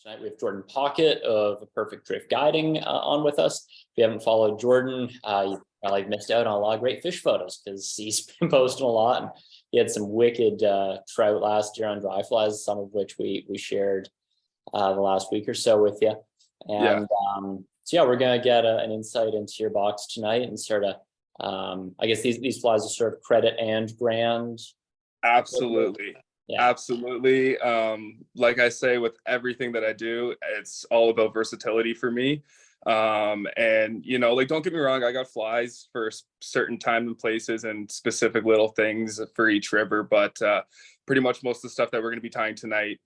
Tonight we have Jordan Pockett of Perfect Drift Guiding on with us. If you haven't followed Jordan, you probably missed out on a lot of great fish photos because he's been posting a lot. And he had some wicked trout last year on dry flies, some of which we shared the last week or so with you. And so yeah, we're gonna get an insight into your box tonight and sort of, I guess these flies are sort of credit and brand. Absolutely. Yeah. Absolutely. Like I say, with everything that I do, it's all about versatility for me. And you know, like, don't get me wrong, I got flies for certain time and places and specific little things for each river, but pretty much most of the stuff that we're going to be tying tonight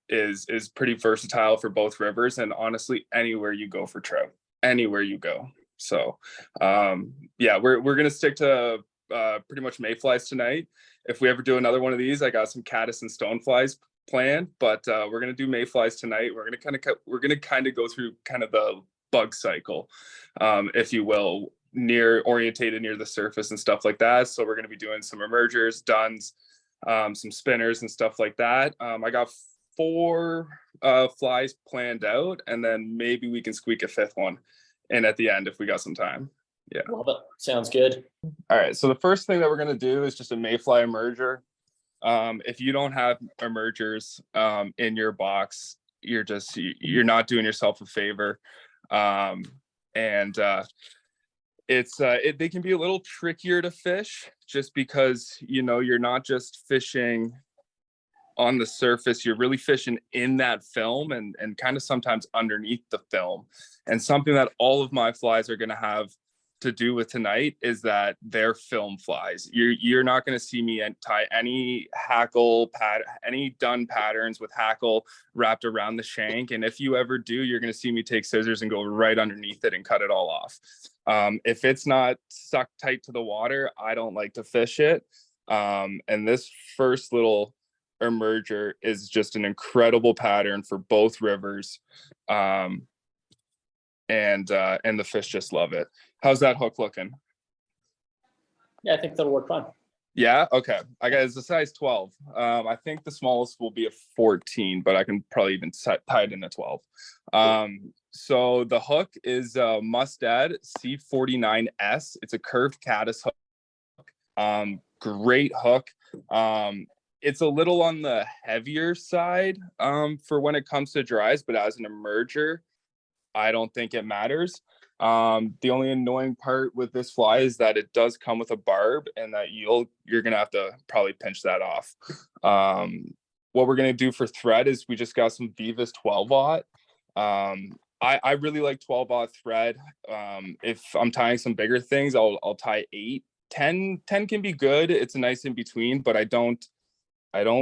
is pretty versatile for both rivers, and honestly anywhere you go for trout, anywhere you go. So yeah, we're going to stick to pretty much mayflies tonight. If we ever do another one of these, I got some caddis and stoneflies planned, but we're gonna do mayflies tonight. We're gonna kind of go through kind of the bug cycle, if you will, orientated near the surface and stuff like that. So we're gonna be doing some emergers, duns, some spinners and stuff like that. I got 4 flies planned out, and then maybe we can squeak a 5th one in at the end if we got some time. Yeah. Love it. Sounds good. All right. So the first thing that we're going to do is just a mayfly emerger. If you don't have emergers in your box, you're not doing yourself a favor. They can be a little trickier to fish just because, you know, you're not just fishing on the surface, you're really fishing in that film and kind of sometimes underneath the film. And something that all of my flies are going to have to do with tonight is that they're film flies. You're not going to see me tie any hackle any dun patterns with hackle wrapped around the shank, and if you ever do, you're going to see me take scissors and go right underneath it and cut it all off. If it's not stuck tight to the water, I don't like to fish it. And this first little emerger is just an incredible pattern for both rivers. And the fish just love it. How's that hook looking? Yeah, I think that'll work fine. Yeah, okay. I got it's a size 12. I think the smallest will be a 14, but I can probably even tie it in a 12. So the hook is a Mustad C49S. It's a curved caddis hook. Great hook. It's a little on the heavier side for when it comes to dries, but as an emerger, I don't think it matters. The only annoying part with this fly is that it does come with a barb, and that you're gonna have to probably pinch that off. What we're gonna do for thread is we just got some Vivas 12-aught. I really like 12-aught thread. If I'm tying some bigger things, I'll tie 8. 10 can be good. It's a nice in between, but I don't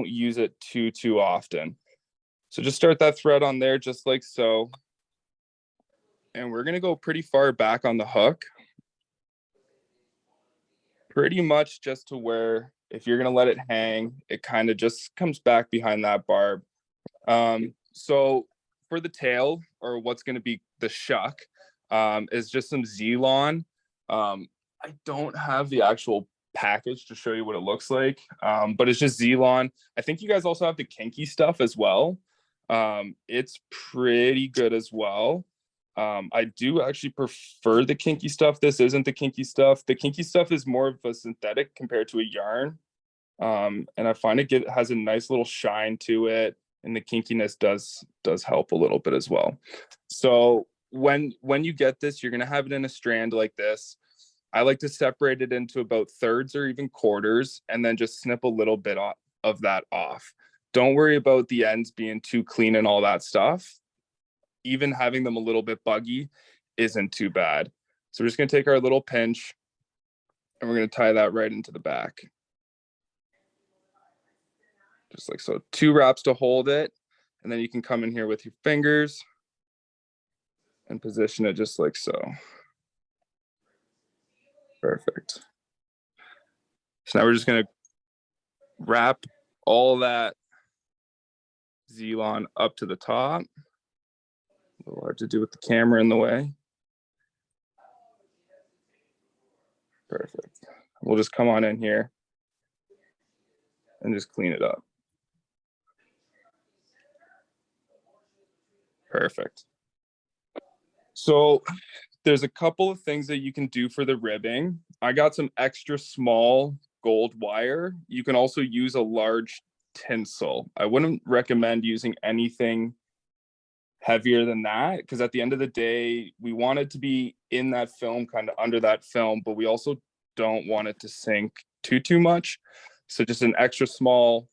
use it too often. So just start that thread on there just like so. And we're going to go pretty far back on the hook. Pretty much just to where, if you're going to let it hang, it kind of just comes back behind that barb. So for the tail, or what's going to be the shuck, is just some Zelon. I don't have the actual package to show you what it looks like, but it's just Zelon. I think you guys also have the kinky stuff as well. It's pretty good as well. I do actually prefer the kinky stuff. This isn't the kinky stuff. The kinky stuff is more of a synthetic compared to a yarn. And I find it has a nice little shine to it, and the kinkiness does help a little bit as well. So when you get this, you're gonna have it in a strand like this. I like to separate it into about thirds or even quarters, and then just snip a little bit of that off. Don't worry about the ends being too clean and all that stuff. Even having them a little bit buggy isn't too bad. So we're just going to take our little pinch, and we're going to tie that right into the back. Just like so. 2 wraps to hold it, and then you can come in here with your fingers and position it just like so. Perfect. So now we're just going to wrap all that Zelon up to the top. A little hard to do with the camera in the way. Perfect. We'll just come on in here and just clean it up. Perfect. So there's a couple of things that you can do for the ribbing. I got some extra small gold wire. You can also use a large tinsel. I wouldn't recommend using anything heavier than that, because at the end of the day, we want it to be in that film, kind of under that film, but we also don't want it to sink too much. So just an extra small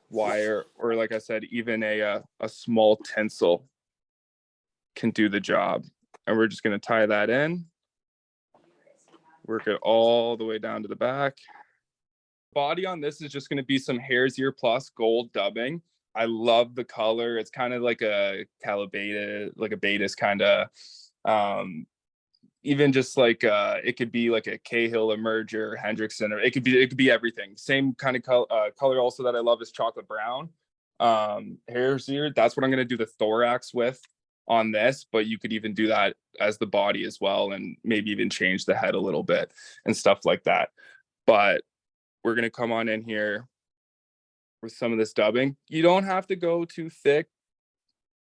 wire, or like I said, even a small tinsel can do the job. And we're just going to tie that in, work it all the way down to the back. Body on this is just going to be some hare's ear plus gold dubbing. I love the color. It's kind of like a Calibeta, like a Betis kind of, even just like it could be like a Cahill, a Merger, Hendrickson, or it could be everything. Same kind of color also that I love is chocolate brown. Hare's ear, that's what I'm going to do the thorax with on this, but you could even do that as the body as well, and maybe even change the head a little bit and stuff like that. But we're going to come on in here with some of this dubbing. You don't have to go too thick.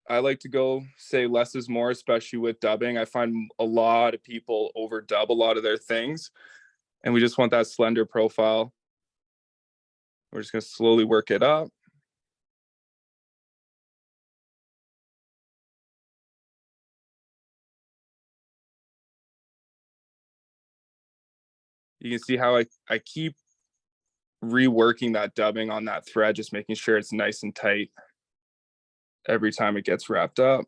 I like to go, say, less is more, especially with dubbing. I find a lot of people overdub a lot of their things, and we just want that slender profile. We're just going to slowly work it up. You can see how I keep reworking that dubbing on that thread, just making sure it's nice and tight every time it gets wrapped up.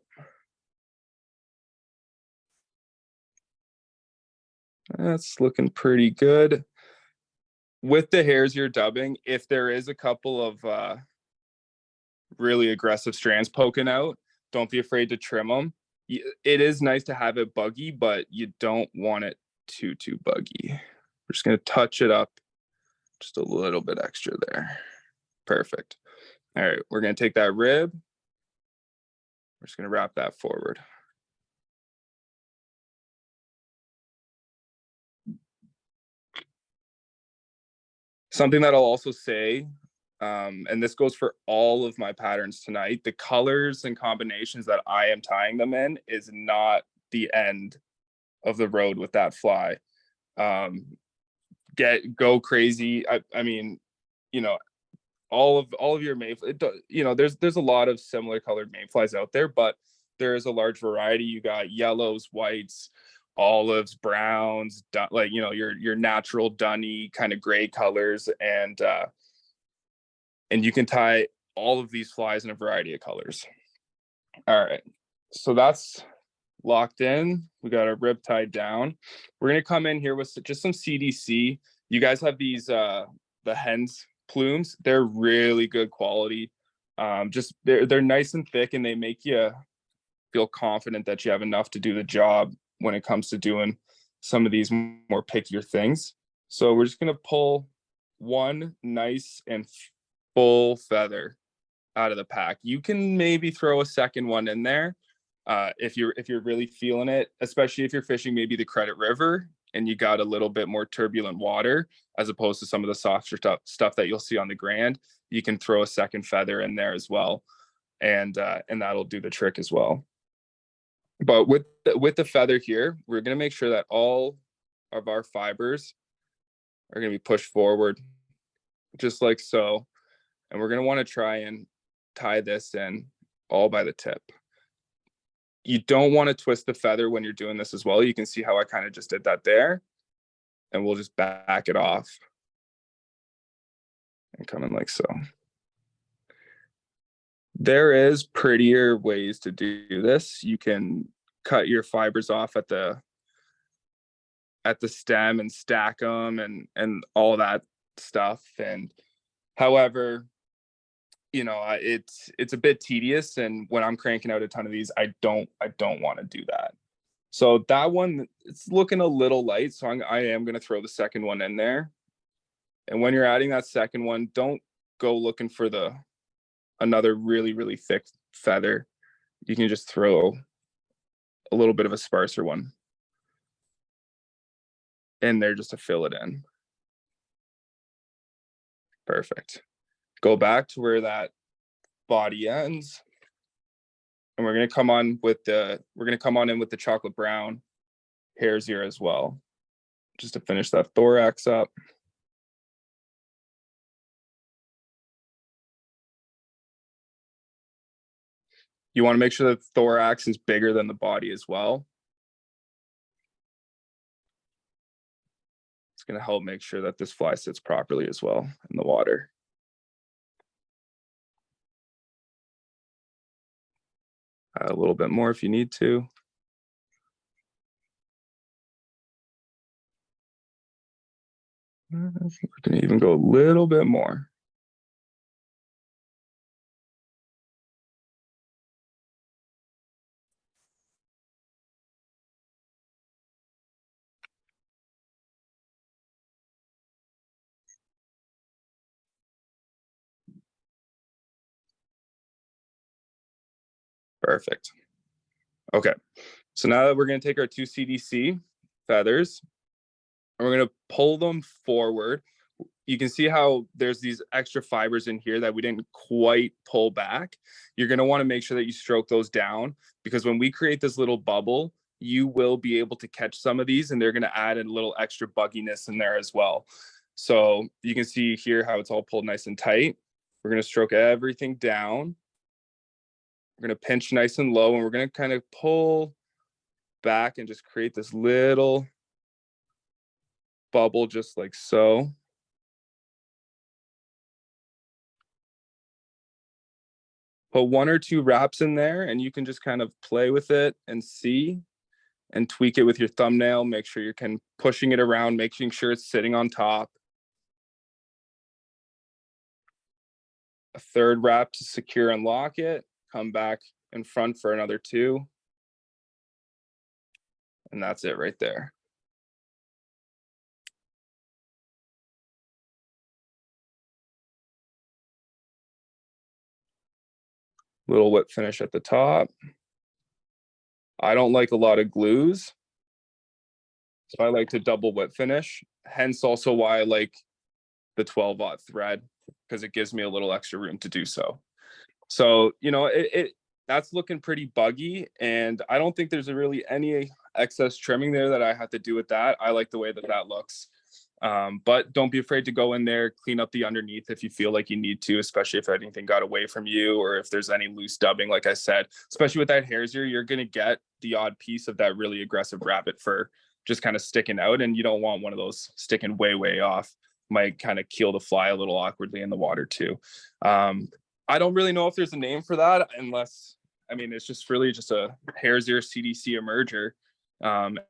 That's looking pretty good. With the hare's ear dubbing, if there is a couple of really aggressive strands poking out, don't be afraid to trim them. It is nice to have it buggy, but you don't want it too buggy. We're just going to touch it up just a little bit extra there. Perfect. All right, we're going to take that rib. We're just going to wrap that forward. Something that I'll also say, and this goes for all of my patterns tonight, the colors and combinations that I am tying them in is not the end of the road with that fly. Go crazy. I mean, you know, all of your mayfly, you know, there's a lot of similar colored mayflies out there, but there is a large variety. You got yellows, whites, olives, browns, like, you know, your natural dunny kind of gray colors, and you can tie all of these flies in a variety of colors. All right, so that's locked in. We got our rib tied down. We're gonna come in here with just some CDC. You guys have these the hens plumes. They're really good quality. Just they're nice and thick, and they make you feel confident that you have enough to do the job when it comes to doing some of these more pickier things. So we're just gonna pull one nice and full feather out of the pack. You can maybe throw a second one in there if you're really feeling it, especially if you're fishing maybe the Credit River and you got a little bit more turbulent water, as opposed to some of the softer stuff that you'll see on the Grand. You can throw a second feather in there as well, and that'll do the trick as well. But with the feather here, we're going to make sure that all of our fibers are going to be pushed forward, just like so. And we're going to want to try and tie this in all by the tip. You don't want to twist the feather when you're doing this as well. You can see how I kind of just did that there. And we'll just back it off and come in like so. There is prettier ways to do this. You can cut your fibers off at the stem and stack them and all that stuff. And however, you know, it's a bit tedious, and when I'm cranking out a ton of these, I don't want to do that. So that one, it's looking a little light, so I am going to throw the second one in there. And when you're adding that second one, don't go looking for another really thick feather. You can just throw a little bit of a sparser one in there just to fill it in. Perfect. Go back to where that body ends. And we're going to come on in with the chocolate brown hairs here as well, just to finish that thorax up. You want to make sure that the thorax is bigger than the body as well. It's going to help make sure that this fly sits properly as well in the water. Add a little bit more if you need to. We're going to even go a little bit more. Perfect. Okay, so now that we're going to take our 2 CDC feathers and we're going to pull them forward. You can see how there's these extra fibers in here that we didn't quite pull back. You're going to want to make sure that you stroke those down, because when we create this little bubble, you will be able to catch some of these, and they're going to add a little extra bugginess in there as well. So you can see here how it's all pulled nice and tight. We're going to stroke everything down. We're going to pinch nice and low, and we're going to kind of pull back and just create this little bubble just like so. Put 1 or 2 wraps in there, and you can just kind of play with it and see and tweak it with your thumbnail. Make sure you're kind of pushing it around, making sure it's sitting on top. A 3rd wrap to secure and lock it. Come back in front for another 2. And that's it right there. Little whip finish at the top. I don't like a lot of glues, so I like to double whip finish. Hence also why I like the 12-aught thread, because it gives me a little extra room to do so. So, you know, that's looking pretty buggy, and I don't think there's really any excess trimming there that I have to do with that. I like the way that that looks. But don't be afraid to go in there, clean up the underneath if you feel like you need to, especially if anything got away from you or if there's any loose dubbing. Like I said, especially with that hare's ear, you're going to get the odd piece of that really aggressive rabbit fur just kind of sticking out, and you don't want one of those sticking way off. Might kind of keel the fly a little awkwardly in the water too. I don't really know if there's a name for that, unless, I mean, it's just really just a hare's ear CDC emerger.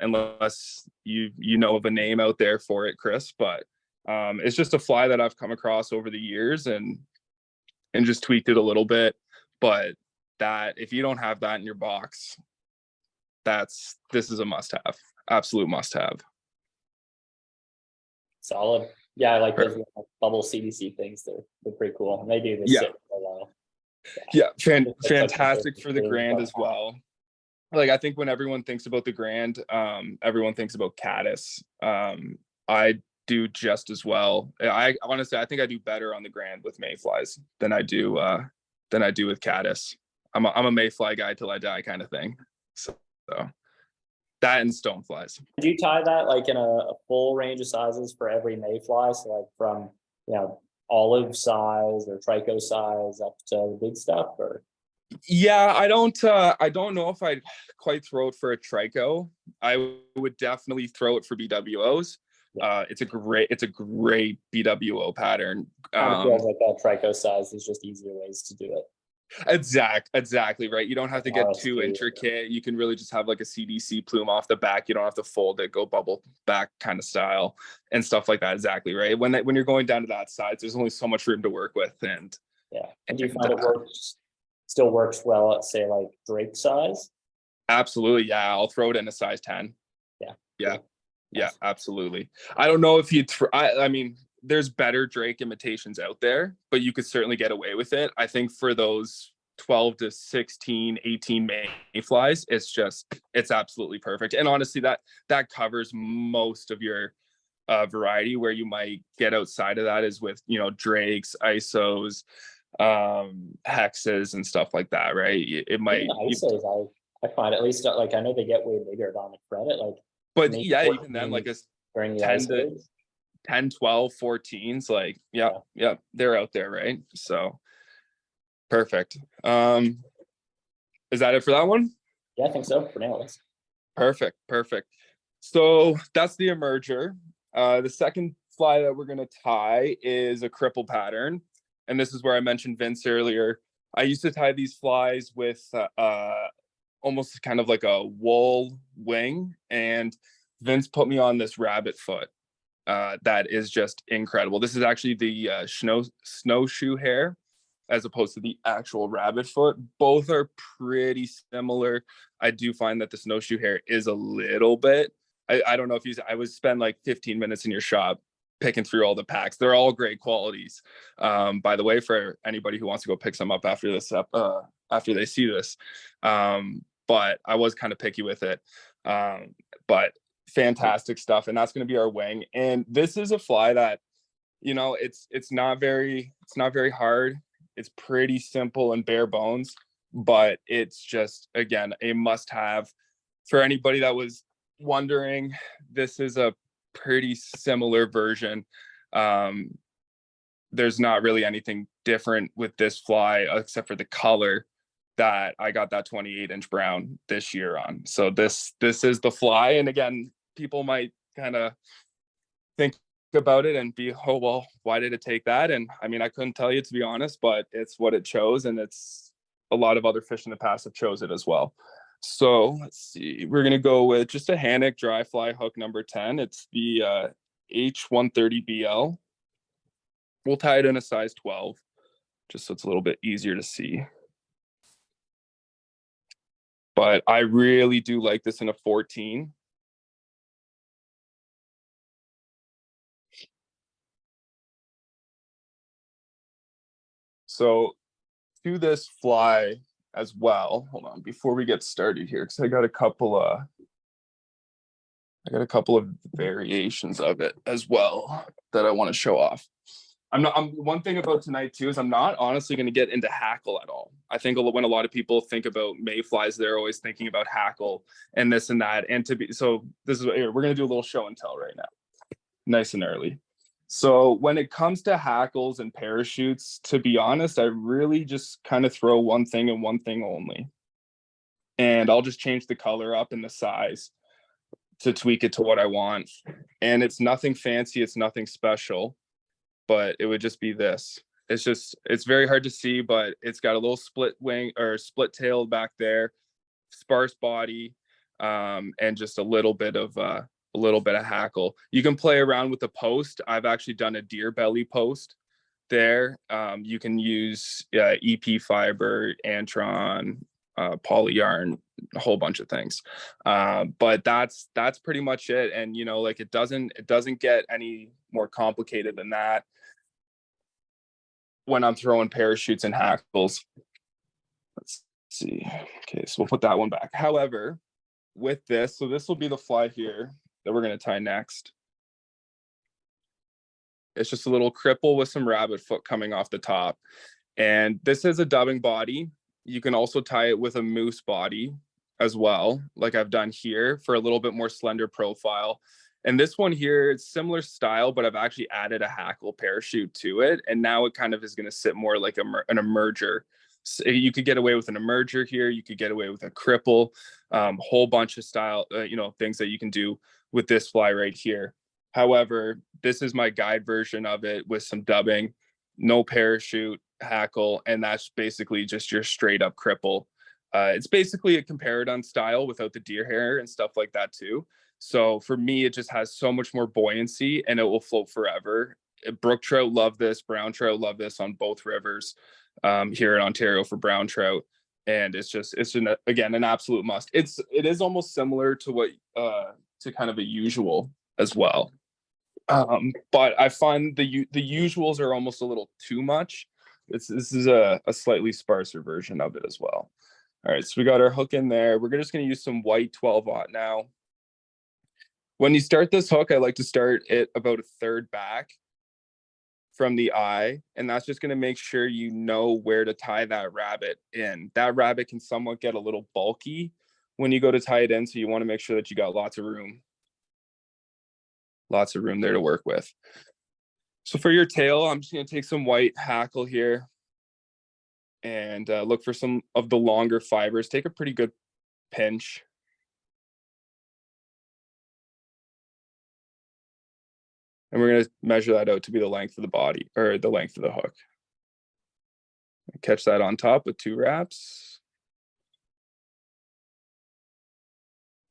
Unless you know of a name out there for it, Chris, but it's just a fly that I've come across over the years and just tweaked it a little bit. But that, if you don't have that in your box, this is a must-have, absolute must-have. Solid. Yeah, I like those bubble CDC things. They're pretty cool. And they do this sit for a while. Yeah, fantastic for the Grand as well. Like, I think when everyone thinks about the Grand, everyone thinks about caddis. I do just as well. I honestly, I think I do better on the Grand with mayflies than I do with caddis. I'm a mayfly guy till I die kind of thing. So that and stoneflies. Do you tie that like in a full range of sizes for every mayfly? So like from, you know, olive size or trico size up to the big stuff, or? Yeah, I don't know if I'd quite throw it for a trico. I would definitely throw it for BWOs. Yeah. It's a great BWO pattern. Feels like that trico size is just easier ways to do it. Exactly right. You don't have to get too intricate. You can really just have like a CDC plume off the back. You don't have to fold it, go bubble back kind of style and stuff like that. Exactly right. When you're going down to that size, there's only so much room to work with. And yeah, and do you find it still works well at, say, like Drake size? Absolutely, yeah. I'll throw it in a size 10. Yeah, nice. Absolutely. I don't know if I mean, there's better Drake imitations out there, but you could certainly get away with it. I think for those 12 to 16, 18 mayflies, it's absolutely perfect. And honestly, that covers most of your variety. Where you might get outside of that is with, you know, Drakes, ISOs, hexes and stuff like that, right? It Even might, the ISOs, I find at least like I know they get way bigger on the credit, like but maybe yeah, even then, like 14 a during the 10 to ISOs. 10, 12, 14s, like, yeah, Yeah, yeah, they're out there, right? So perfect. Is that it for that one? yeah, I think so for now. Perfect, perfect. So that's the emerger. The second fly that we're going to tie is a cripple pattern. And this is where I mentioned Vince earlier. I used to tie these flies with almost kind of like a wool wing. And Vince put me on this rabbit foot. That is just incredible. This is actually the snowshoe hair as opposed to the actual rabbit foot. Both are pretty similar. I do find that the snowshoe hair is a little bit. I don't know if I would spend like 15 minutes in your shop picking through all the packs. They're all great qualities. By the way, for anybody who wants to go pick some up after this, after they see this, but I was kind of picky with it. But fantastic stuff, and that's going to be our wing. And this is a fly that, it's not very hard. It's pretty simple and bare bones, but it's just, again, a must have for anybody that was wondering. This is a pretty similar version. There's not really anything different with this fly except for the color that I got that 28-inch brown this year on. So this is the fly. And again, people might kind of think about it and be, oh, well, why did it take that? And I mean, I couldn't tell you, to be honest, but it's what it chose. And it's a lot of other fish in the past have chose it as well. So let's see, we're going to go with just a Hannock dry fly hook number 10. It's the H130BL. We'll tie it in a size 12, just so it's a little bit easier to see. But I really do like this in a 14. So to this fly as well, hold on, before we get started here, because I got a couple of variations of it as well that I want to show off. I'm one thing about tonight too is I'm not honestly going to get into hackle at all. I think when a lot of people think about mayflies, they're always thinking about hackle and this and that. And this is what we're going to do a little show and tell right now, nice and early. So when it comes to hackles and parachutes, to be honest, I really just kind of throw one thing and one thing only. And I'll just change the color up and the size to tweak it to what I want. And it's nothing fancy, it's nothing special, but it would just be this. It's very hard to see, but it's got a little split wing or split tail back there, sparse body, and just a little bit of hackle. You can play around with the post. I've actually done a deer belly post there. You can use EP fiber, Antron, poly yarn, a whole bunch of things. But that's pretty much it. And like it doesn't get any more complicated than that when I'm throwing parachutes and hackles. Let's see. Okay, so we'll put that one back. However, with this, so this will be the fly here that we're going to tie next. It's just a little cripple with some rabbit foot coming off the top. And this is a dubbing body. You can also tie it with a moose body as well, like I've done here, for a little bit more slender profile. And this one here, it's similar style, but I've actually added a hackle parachute to it. And now it kind of is going to sit more like an emerger. So you could get away with an emerger here. You could get away with a cripple, whole bunch of style, things that you can do with this fly right here. However, this is my guide version of it with some dubbing, no parachute, hackle, and that's basically just your straight up cripple. It's basically a Comparadon style without the deer hair and stuff like that too. So for me, it just has so much more buoyancy and it will float forever. Brook trout love this, brown trout love this on both rivers here in Ontario for brown trout. And it's again, an absolute must. It is almost similar to what to kind of a usual as well. But I find the usuals are almost a little too much. This is a slightly sparser version of it as well. All right, so we got our hook in there. We're just going to use some white 12-aught now. When you start this hook, I like to start it about a third back. from the eye, and that's just going to make sure you know where to tie that rabbit in. That rabbit can somewhat get a little bulky when you go to tie it in, so you want to make sure that you got lots of room there to work with. So for your tail, I'm just going to take some white hackle here and look for some of the longer fibers. Take a pretty good pinch. And we're going to measure that out to be the length of the body, or the length of the hook. Catch that on top with 2 wraps.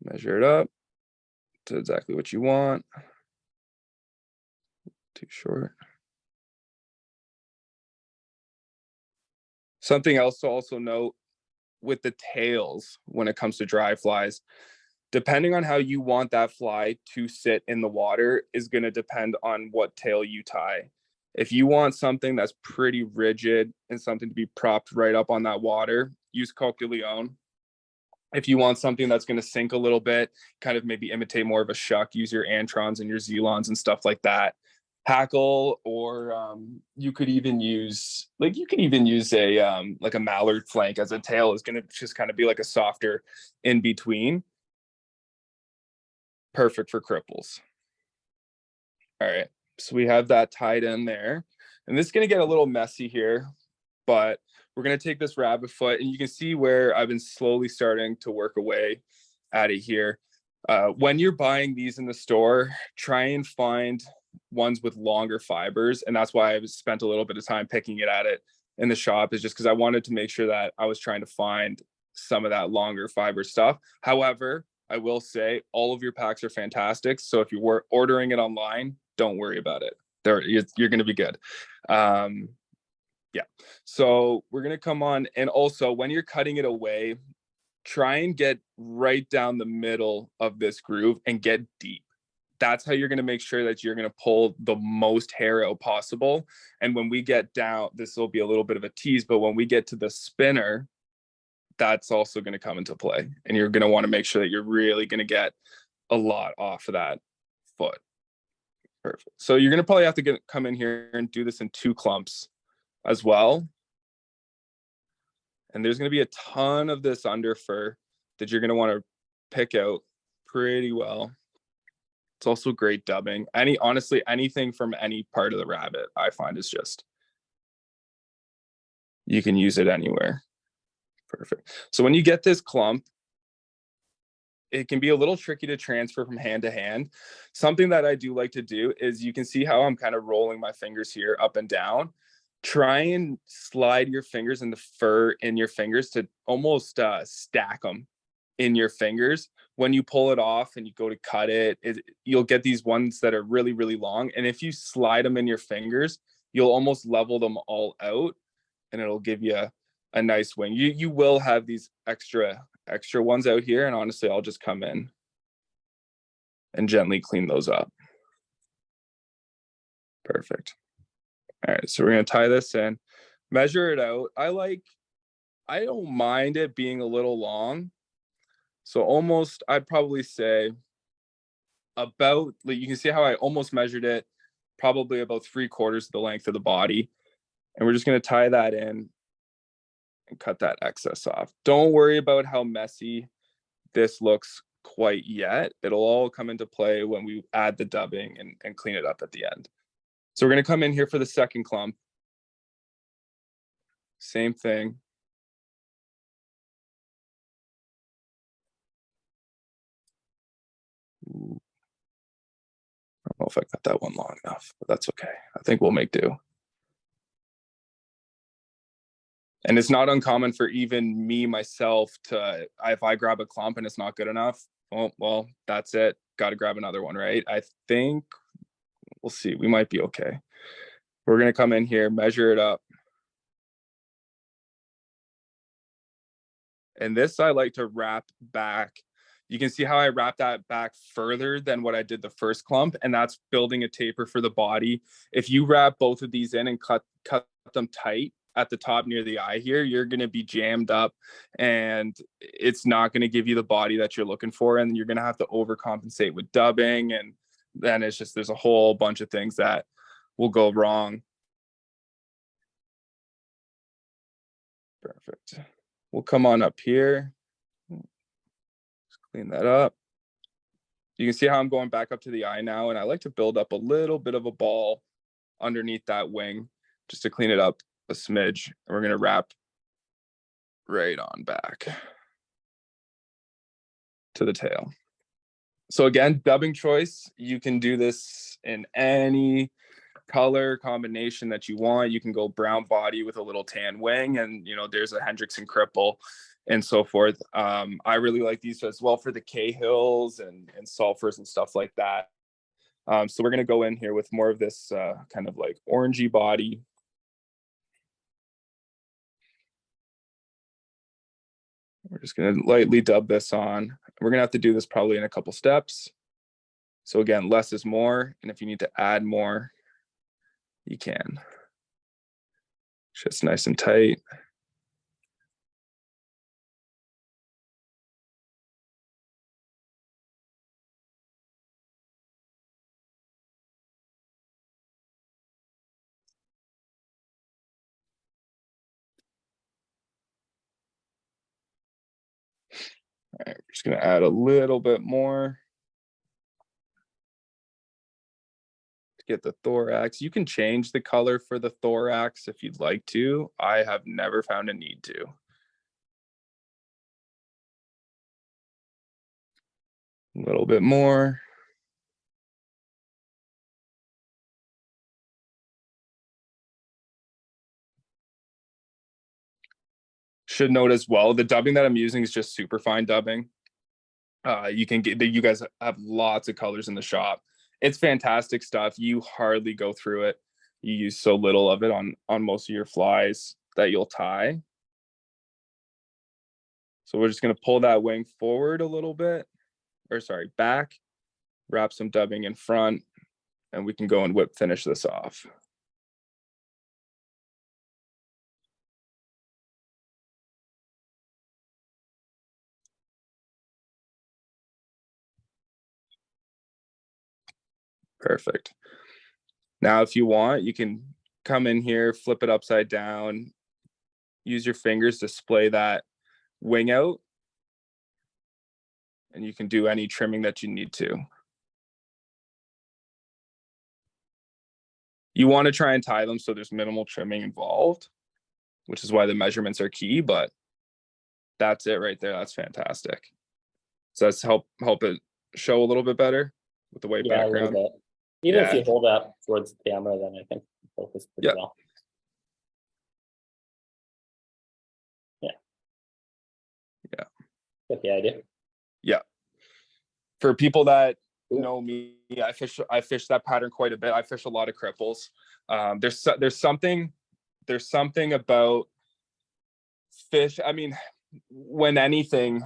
Measure it up to exactly what you want. Too short. Something else to also note with the tails when it comes to dry flies, depending on how you want that fly to sit in the water is going to depend on what tail you tie. If you want something that's pretty rigid and something to be propped right up on that water, use Coq de Leon. If you want something that's going to sink a little bit, kind of maybe imitate more of a shuck, use your Antrons and your Zelons and stuff like that. Hackle, or you could even use a like a mallard flank as a tail is going to just kind of be like a softer in between. Perfect for cripples. All right, so we have that tied in there, and this is going to get a little messy here, but we're going to take this rabbit foot, and you can see where I've been slowly starting to work away at it here. When you're buying these in the store, try and find ones with longer fibers, and that's why I've spent a little bit of time picking it at it in the shop, is just because I wanted to make sure that I was trying to find some of that longer fiber stuff. However, I will say all of your packs are fantastic, so if you were ordering it online, don't worry about it. You're going to be good. Yeah, so we're going to come on, and also when you're cutting it away, try and get right down the middle of this groove and get deep. That's how you're going to make sure that you're going to pull the most hair out possible. And when we get down, this will be a little bit of a tease, but when we get to the spinner, that's also going to come into play. And you're going to want to make sure that you're really going to get a lot off of that foot. Perfect. So you're going to probably have to come in here and do this in 2 clumps as well. And there's going to be a ton of this under fur that you're going to want to pick out pretty well. It's also great dubbing. Honestly, anything from any part of the rabbit, I find is just, you can use it anywhere. Perfect. So when you get this clump, it can be a little tricky to transfer from hand to hand. Something that I do like to do is, you can see how I'm kind of rolling my fingers here up and down. Try and slide your fingers and the fur in your fingers to almost stack them in your fingers. When you pull it off and you go to cut it, you'll get these ones that are really, really long. And if you slide them in your fingers, you'll almost level them all out, and it'll give you a nice wing. You will have these extra ones out here, and honestly, I'll just come in and gently clean those up. Perfect. All right, so we're going to tie this in, measure it out. I don't mind it being a little long. So almost, I'd probably say about, you can see how I almost measured it, probably about 3/4 of the length of the body. And we're just going to tie that in and cut that excess off. Don't worry about how messy this looks quite yet. It'll all come into play when we add the dubbing and clean it up at the end. So we're going to come in here for the second clump. Same thing. Ooh. I don't know if I cut that one long enough, but that's okay. I think we'll make do. And it's not uncommon for even me myself to, if I grab a clump and it's not good enough, well, that's it. Got to grab another one, right? I think we'll see. We might be okay. We're going to come in here, measure it up. And this I like to wrap back. You can see how I wrap that back further than what I did the first clump, and that's building a taper for the body. If you wrap both of these in and cut them tight at the top near the eye here, you're going to be jammed up, and it's not going to give you the body that you're looking for, and you're going to have to overcompensate with dubbing, and then it's just, there's a whole bunch of things that will go wrong Perfect. We'll come on up here. Just clean that up. You can see how I'm going back up to the eye now, and I like to build up a little bit of a ball underneath that wing just to clean it up a smidge. And we're going to wrap right on back to the tail. So again, dubbing choice, you can do this in any color combination that you want. You can go brown body with a little tan wing, and there's a Hendrickson cripple and so forth. I really like these as well for the Cahills and sulfurs and stuff like that. So we're going to go in here with more of this kind of like orangey body. We're just going to lightly dub this on. We're going to have to do this probably in a couple steps. So again, less is more. And if you need to add more, you can. Just nice and tight. All right, we're just going to add a little bit more to get the thorax. You can change the color for the thorax if you'd like to. I have never found a need to. A little bit more. Should note as well, the dubbing that I'm using is just super fine dubbing. You can get, you guys have lots of colors in the shop. It's fantastic stuff. You hardly go through it. You use so little of it on most of your flies that you'll tie. So we're just going to pull that wing forward a little bit, or sorry, back, wrap some dubbing in front, and we can go and whip finish this off. Perfect. Now, if you want, you can come in here, flip it upside down, use your fingers to splay that wing out, and you can do any trimming that you need to. You want to try and tie them so there's minimal trimming involved, which is why the measurements are key, but that's it right there. That's fantastic. So that's help it show a little bit better with the white background. A little bit. Even if you hold up towards the camera, then I think it focus pretty well. Yeah. Get the idea. Yeah. For people that know me, I fish that pattern quite a bit. I fish a lot of cripples. There's something about fish. I mean, when anything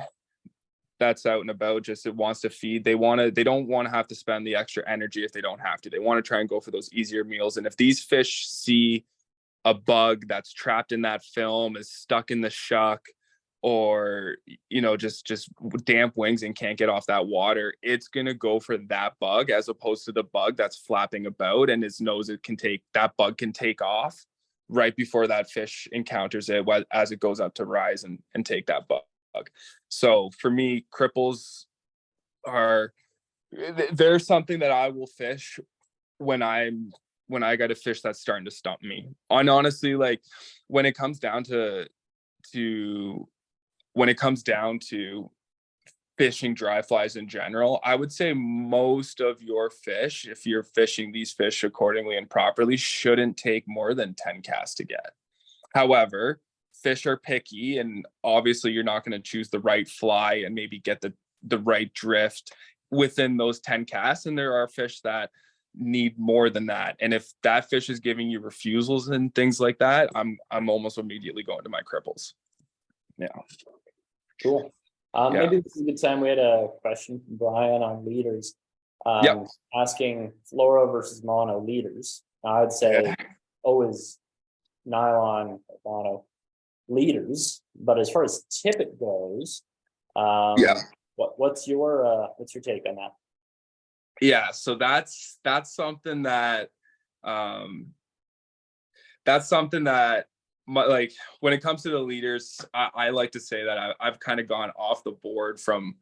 that's out and about just it wants to feed, they don't want to have to spend the extra energy if they don't have to. They want to try and go for those easier meals. And if these fish see a bug that's trapped in that film, is stuck in the shuck, or just damp wings and can't get off that water, it's gonna go for that bug as opposed to the bug that's flapping about and its nose that bug can take off right before that fish encounters it as it goes up to rise and take that bug. So for me, cripples they're something that I will fish when I got a fish that's starting to stump me. And honestly, like when it comes down to fishing dry flies in general, I would say most of your fish, if you're fishing these fish accordingly and properly, shouldn't take more than 10 casts to get. However, fish are picky, and obviously you're not going to choose the right fly and maybe get the right drift within those 10 casts. And there are fish that need more than that. And if that fish is giving you refusals and things like that, I'm almost immediately going to my cripples. Yeah. Cool. Maybe this is a good time. We had a question from Brian on leaders, asking fluoro versus mono leaders. Now, I'd say always nylon mono leaders, but as far as tippet goes, what's your take on that? Yeah, so that's something that like when it comes to the leaders, I like to say that I've kind of gone off the board from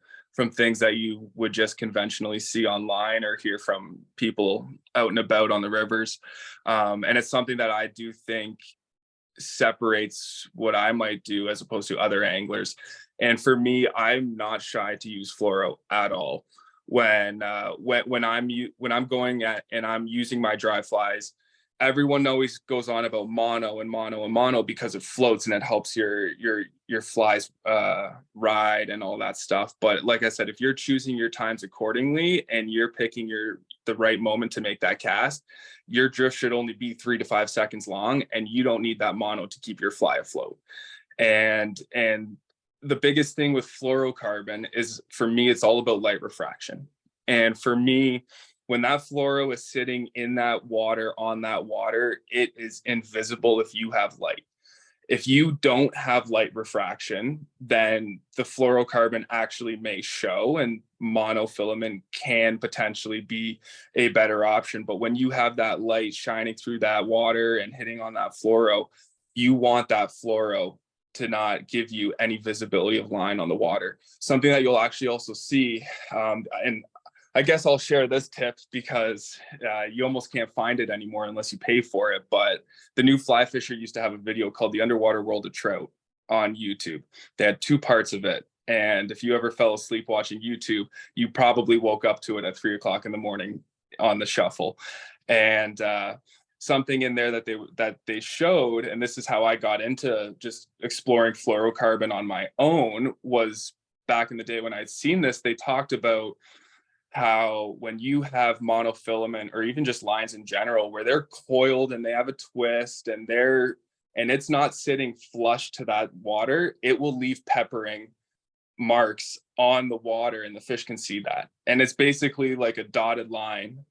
things that you would just conventionally see online or hear from people out and about on the rivers. And it's something that I do think separates what I might do as opposed to other anglers. And for me, I'm not shy to use fluoro at all. When I'm going at and I'm using my dry flies, everyone always goes on about mono and mono and mono because it floats and it helps your flies ride and all that stuff. But like I said, if you're choosing your times accordingly and you're picking the right moment to make that cast, your drift should only be 3 to 5 seconds long, and you don't need that mono to keep your fly afloat. And the biggest thing with fluorocarbon is, for me, it's all about light refraction. And for me, when that fluoro is sitting in that water, on that water, it is invisible if you have light. If you don't have light refraction, then the fluorocarbon actually may show, and monofilament can potentially be a better option. But when you have that light shining through that water and hitting on that fluoro, you want that fluoro to not give you any visibility of line on the water. Something that you'll actually also see, and I guess I'll share this tip because you almost can't find it anymore unless you pay for it. But the new fly fisher used to have a video called The Underwater World of Trout on YouTube. They had 2 parts of it. And if you ever fell asleep watching YouTube, you probably woke up to it at 3 o'clock in the morning on the shuffle. And something in there that they showed, and this is how I got into just exploring fluorocarbon on my own, was back in the day when I'd seen this, they talked about how when you have monofilament or even just lines in general where they're coiled and they have a twist and it's not sitting flush to that water, it will leave peppering marks on the water and the fish can see that. And it's basically like a dotted line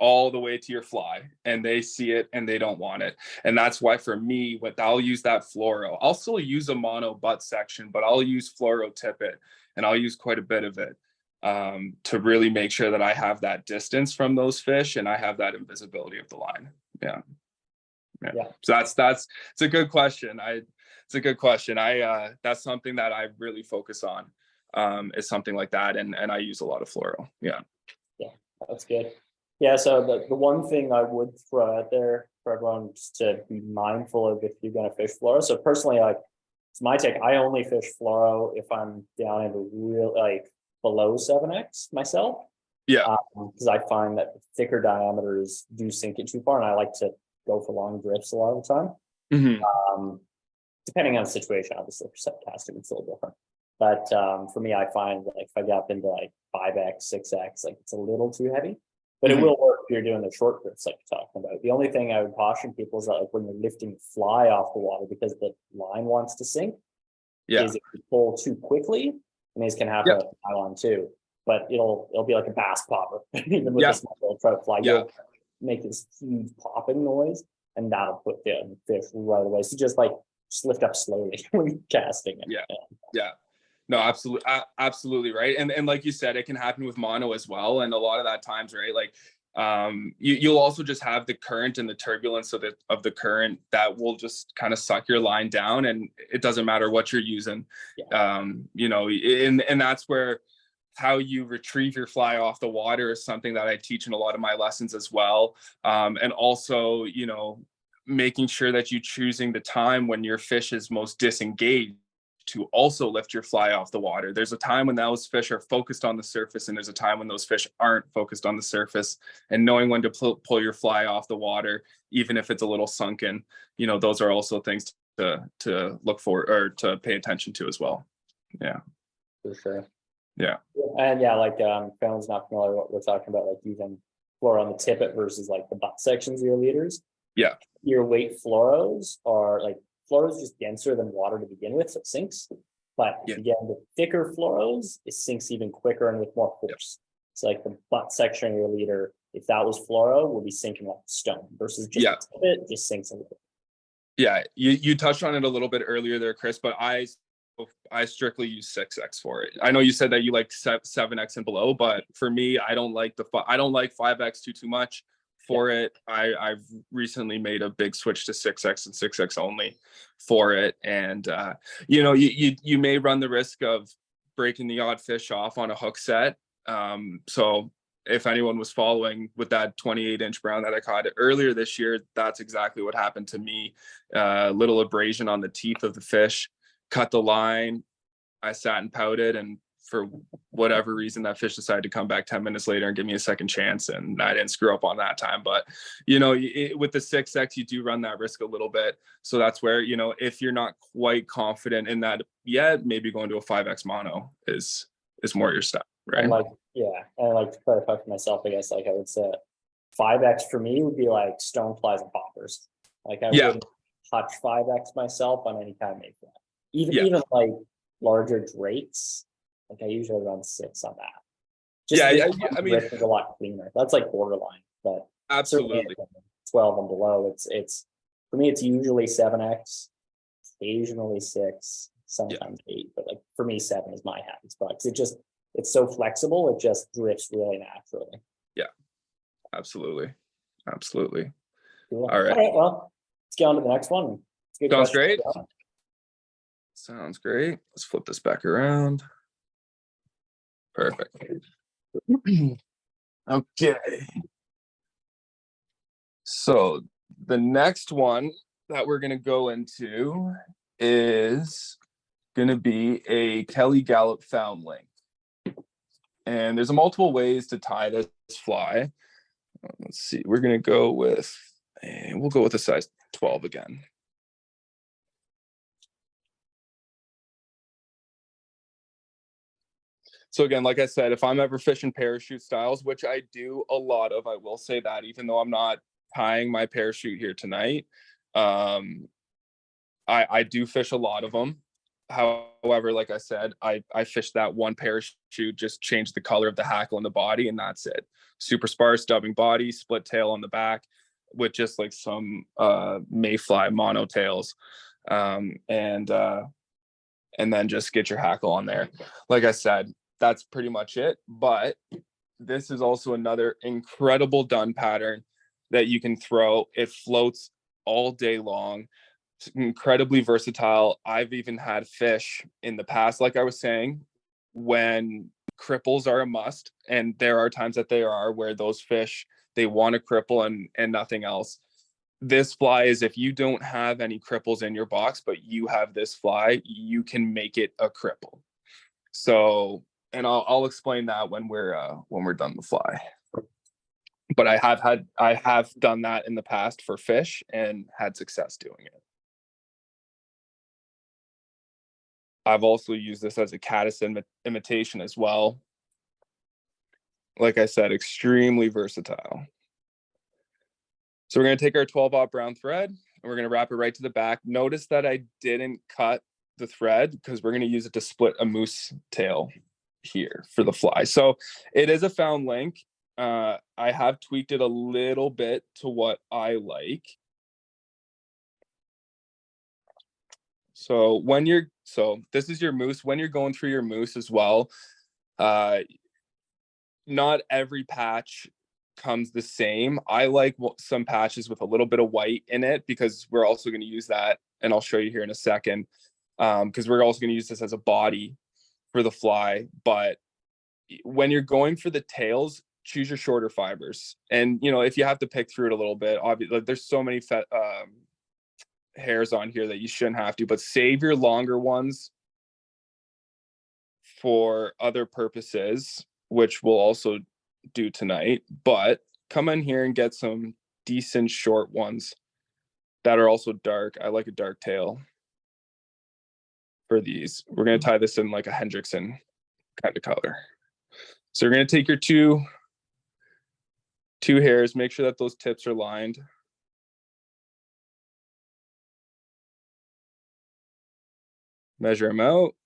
all the way to your fly, and they see it and they don't want it. And that's why for me, I'll use that fluoro. I'll still use a mono butt section, but I'll use fluoro tippet, and I'll use quite a bit of it to really make sure that I have that distance from those fish and I have that invisibility of the line. Yeah. So that's it's a good question. It's a good question. That's something that I really focus on, is something like that. And I use a lot of fluoro. Yeah. Yeah, that's good. Yeah, so the one thing I would throw out there for everyone just to be mindful of if you're going to fish fluoro. So personally, like, it's my take, I only fish fluoro if I'm down into real, like, below 7x myself. Yeah. Because I find that thicker diameters do sink it too far, and I like to go for long drifts a lot of the time. Mm-hmm. Depending on the situation, obviously, for set casting, it's a little different. But for me, I find like if I get up into like 5x, 6x, like it's a little too heavy. But it will work if you're doing the short drifts like you're talking about. The only thing I would caution people is that, like, when you're lifting fly off the water because the line wants to sink, is if you pull too quickly, and these can happen with nylon too, but it'll be like a bass popper, even with a small little trout fly. You'll make this huge popping noise, and that'll put the fish right away. So just lift up slowly when you're casting it. Yeah. No, absolutely right. And like you said, it can happen with mono as well. And a lot of that times, right, like you'll also just have the current and the turbulence of the current that will just kind of suck your line down, and it doesn't matter what you're using. And that's where how you retrieve your fly off the water is something that I teach in a lot of my lessons as well. And also, making sure that you're choosing the time when your fish is most disengaged to also lift your fly off the water. There's a time when those fish are focused on the surface, and there's a time when those fish aren't focused on the surface. And knowing when to pull your fly off the water, even if it's a little sunken, those are also things to look for or to pay attention to as well. Yeah, for sure. Yeah, and like Fallon's not familiar with what we're talking about, like using fluoro on the tippet versus like the butt sections of your leaders. Yeah, your weight fluoros are like, fluoro is just denser than water to begin with, so it sinks. But if you get into thicker fluoros, it sinks even quicker and with more force. So like the butt section of your leader, if that was fluoro, will be sinking like a stone versus just it just sinks a little bit. Yeah, you touched on it a little bit earlier there, Chris, but I strictly use 6x for it. I know you said that you like 7x and below, but for me, I don't like 5x too much. for it. I've recently made a big switch to 6X and 6X only for it. And, you may run the risk of breaking the odd fish off on a hook set. So if anyone was following with that 28-inch brown that I caught earlier this year, that's exactly what happened to me. Little abrasion on the teeth of the fish, cut the line. I sat and pouted, and for whatever reason, that fish decided to come back 10 minutes later and give me a second chance. And I didn't screw up on that time. But, with the 6X, you do run that risk a little bit. So that's where, if you're not quite confident in that yet, maybe going to a 5X mono is more your stuff, right? And to clarify for myself, I guess, I would say 5X for me would be like stoneflies and poppers. I wouldn't touch 5X myself on any kind of mayfly. Even like larger drakes, I usually run 6 on that. I mean, it's a lot cleaner. That's like borderline, but absolutely 12 and below. It's for me, it's usually 7X, occasionally 6, sometimes 8, but for me, 7 is my happy spot because it's so flexible. It just drifts really naturally. Yeah, absolutely. Cool. All right. Well, let's get on to the next one. Sounds great. Sounds great. Let's flip this back around. Perfect. Okay. So the next one that we're going to go into is going to be a Kelly Gallup foundling. And there's multiple ways to tie this fly. Let's see. We're going to go with, we'll go with a size 12 again. So again, like I said, if I'm ever fishing parachute styles, which I do a lot of, I will say that, even though I'm not tying my parachute here tonight, I do fish a lot of them. However, like I said, I fish that one parachute, just change the color of the hackle and the body, and that's it. Super sparse dubbing body, split tail on the back with just like some mayfly mono tails, and then just get your hackle on there. Like I said, that's pretty much it. But this is also another incredible dun pattern that you can throw. It floats all day long. It's incredibly versatile. I've even had fish in the past, like I was saying, when cripples are a must, and there are times that they are, where those fish, they want a cripple and nothing else. This fly is, if you don't have any cripples in your box, but you have this fly, you can make it a cripple. So, and I'll explain that when we're done the fly. But I have done that in the past for fish and had success doing it. I've also used this as a caddis imitation as well. Like I said, extremely versatile. So we're going to take our 12-aught brown thread and we're going to wrap it right to the back. Notice that I didn't cut the thread because we're going to use it to split a moose tail here for the fly. So it is a found link. I have tweaked it a little bit to what I like. So this is your moose. When you're going through your moose as well, not every patch comes the same. I like some patches with a little bit of white in it because we're also going to use that, and I'll show you here in a second, because we're also going to use this as a body for the fly. But when you're going for the tails, choose your shorter fibers. And if you have to pick through it a little bit, obviously there's so many hairs on here that you shouldn't have to, but save your longer ones for other purposes, which we'll also do tonight. But come in here and get some decent short ones that are also dark. I like a dark tail for these. We're going to tie this in like a Hendrickson kind of color. So you're going to take your two hairs, make sure that those tips are lined. Measure them out.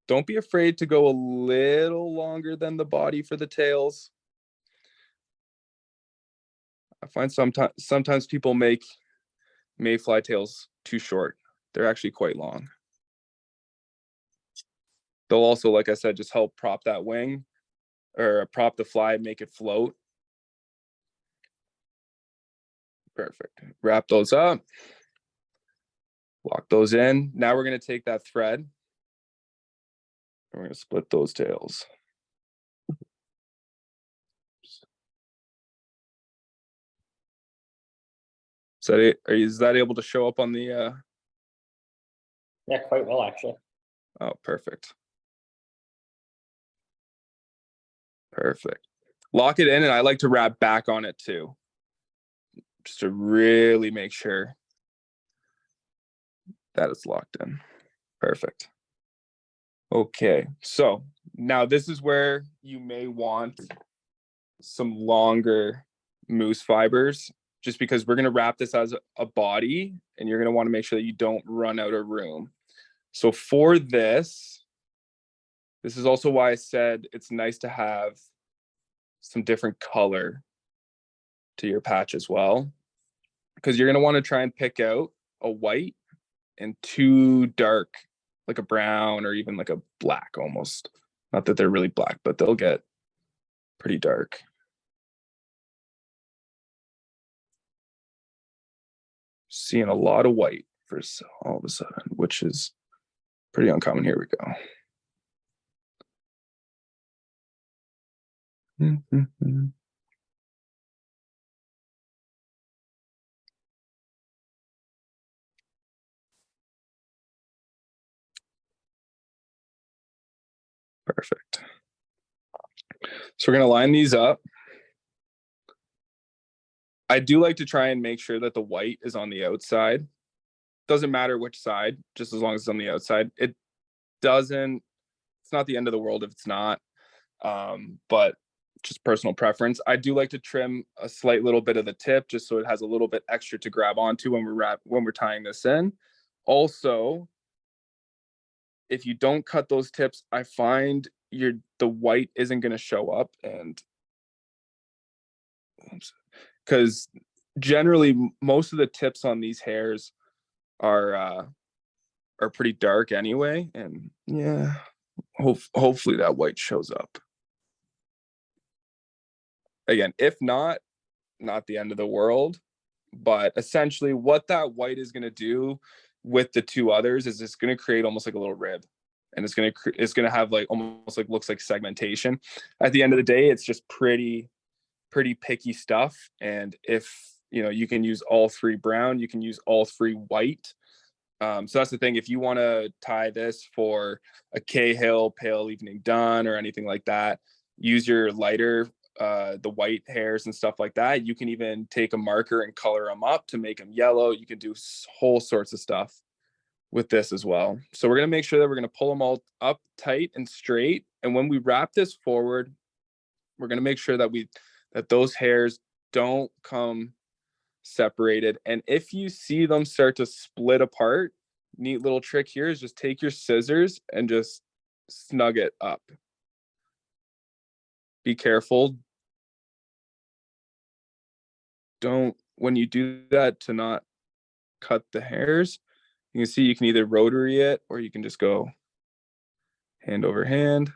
Don't be afraid to go a little longer than the body for the tails. I find sometimes people make mayfly tails too short. They're actually quite long. They'll also, like I said, just help prop that wing or prop the fly, make it float. Perfect. Wrap those up. Lock those in. Now we're going to take that thread. And we're going to split those tails. Is that able to show up on the Yeah, quite well, actually. Oh, perfect. Perfect. Lock it in, and I like to wrap back on it too, just to really make sure that it's locked in. Perfect. Okay, so now this is where you may want some longer moose fibers, just because we're going to wrap this as a body, and you're going to want to make sure that you don't run out of room. So for this is also why I said it's nice to have some different color to your patch as well, because you're going to want to try and pick out a white and two dark, like a brown or even like a black almost. Not that they're really black, but they'll get pretty dark. Seeing a lot of white for all of a sudden, which is pretty uncommon. Here we go. Perfect. So we're going to line these up. I do like to try and make sure that the white is on the outside. Doesn't matter which side, just as long as it's on the outside. It's not the end of the world if it's not, but just personal preference. I do like to trim a slight little bit of the tip just so it has a little bit extra to grab onto when we're tying this in. Also, if you don't cut those tips, I find the white isn't going to show up, and because generally most of the tips on these hairs are pretty dark anyway, and yeah, hopefully that white shows up. Again, if not the end of the world, but essentially what that white is going to do with the two others is it's going to create almost like a little rib, and it's going to have like almost like looks like segmentation. At the end of the day, it's just pretty picky stuff, and if you can use all three brown, you can use all three white. So that's the thing. If you want to tie this for a Cahill pale evening dun or anything like that, use your lighter, the white hairs and stuff like that. You can even take a marker and color them up to make them yellow. You can do whole sorts of stuff with this as well. So we're going to make sure that we're going to pull them all up tight and straight. And when we wrap this forward, we're going to make sure that those hairs don't come separated. And if you see them start to split apart, neat little trick here is just take your scissors and just snug it up. Be careful. When you do that, to not cut the hairs. You can see you can either rotary it or you can just go hand over hand.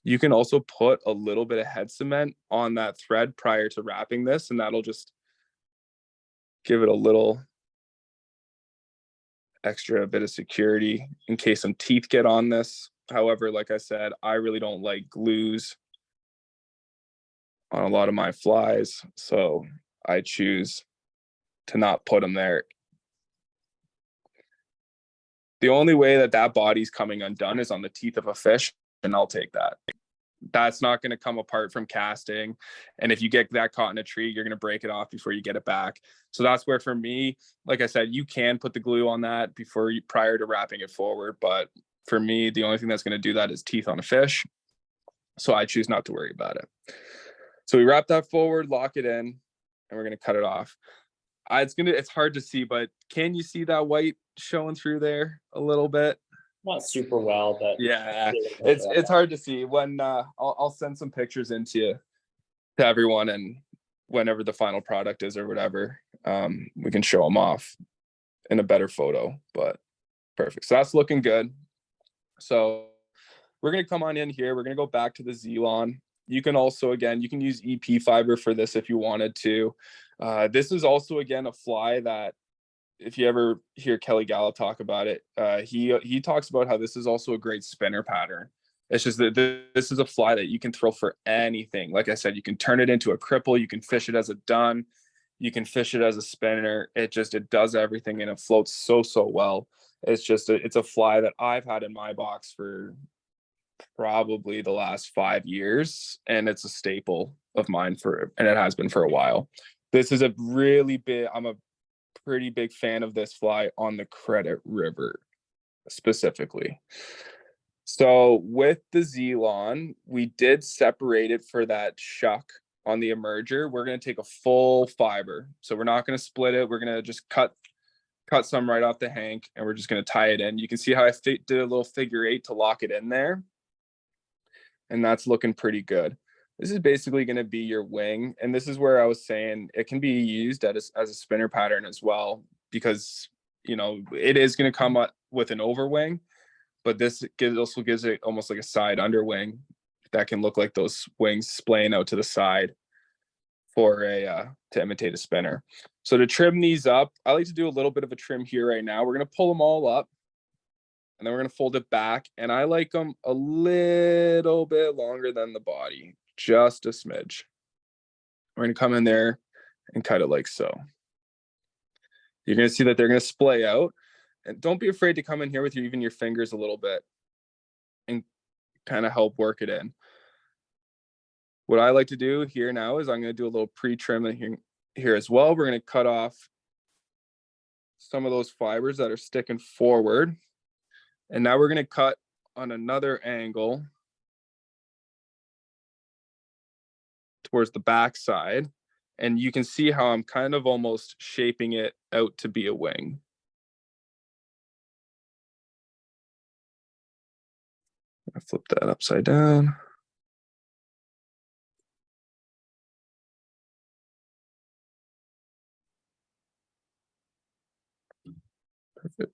You can also put a little bit of head cement on that thread prior to wrapping this, and that'll just give it a little extra bit of security in case some teeth get on this. However, like I said, I really don't like glues on a lot of my flies, so I choose to not put them there. The only way that body's coming undone is on the teeth of a fish, and I'll take that. That's not going to come apart from casting. And if you get that caught in a tree, you're going to break it off before you get it back. So that's where, for me, like I said, you can put the glue on that prior to wrapping it forward. But for me, the only thing that's going to do that is teeth on a fish. So I choose not to worry about it. So we wrap that forward, lock it in, and we're going to cut it off. It's hard to see, but can you see that white showing through there a little bit? Not super well, but yeah, it's hard to see. When I'll send some pictures to everyone, and whenever the final product is or whatever, we can show them off in a better photo. But perfect. So that's looking good. So we're going to come on in here. We're going to go back to the Zelon. You can also, again, you can use EP fiber for this if you wanted to. This is also, again, a fly that if you ever hear Kelly Gallo talk about it, he talks about how this is also a great spinner pattern. It's just that this is a fly that you can throw for anything. Like I said, you can turn it into a cripple. You can fish it as a dun. You can fish it as a spinner. It does everything, and it floats so well. It's a fly that I've had in my box for probably the last 5 years, and it's a staple of mine and it has been for a while. This is I'm a pretty big fan of this fly on the Credit River specifically. So with the Zelon, we did separate it for that shuck on the emerger. We're going to take a full fiber. So we're not going to split it. We're going to just cut some right off the hank, and we're just going to tie it in. You can see how I did a little figure 8 to lock it in there. And that's looking pretty good. This is basically going to be your wing. And this is where I was saying it can be used as a spinner pattern as well, because, it is going to come up with an overwing, but this also gives it almost like a side underwing that can look like those wings splaying out to the side for to imitate a spinner. So to trim these up, I like to do a little bit of a trim here right now. We're going to pull them all up, and then we're going to fold it back. And I like them a little bit longer than the body, just a smidge. We're going to come in there and cut it like so. You're going to see that they're going to splay out. And don't be afraid to come in here with even your fingers a little bit and kind of help work it in. What I like to do here now is I'm going to do a little pre-trim here as well. We're going to cut off some of those fibers that are sticking forward. And now we're going to cut on another angle towards the back side. And you can see how I'm kind of almost shaping it out to be a wing. I flip that upside down. Perfect.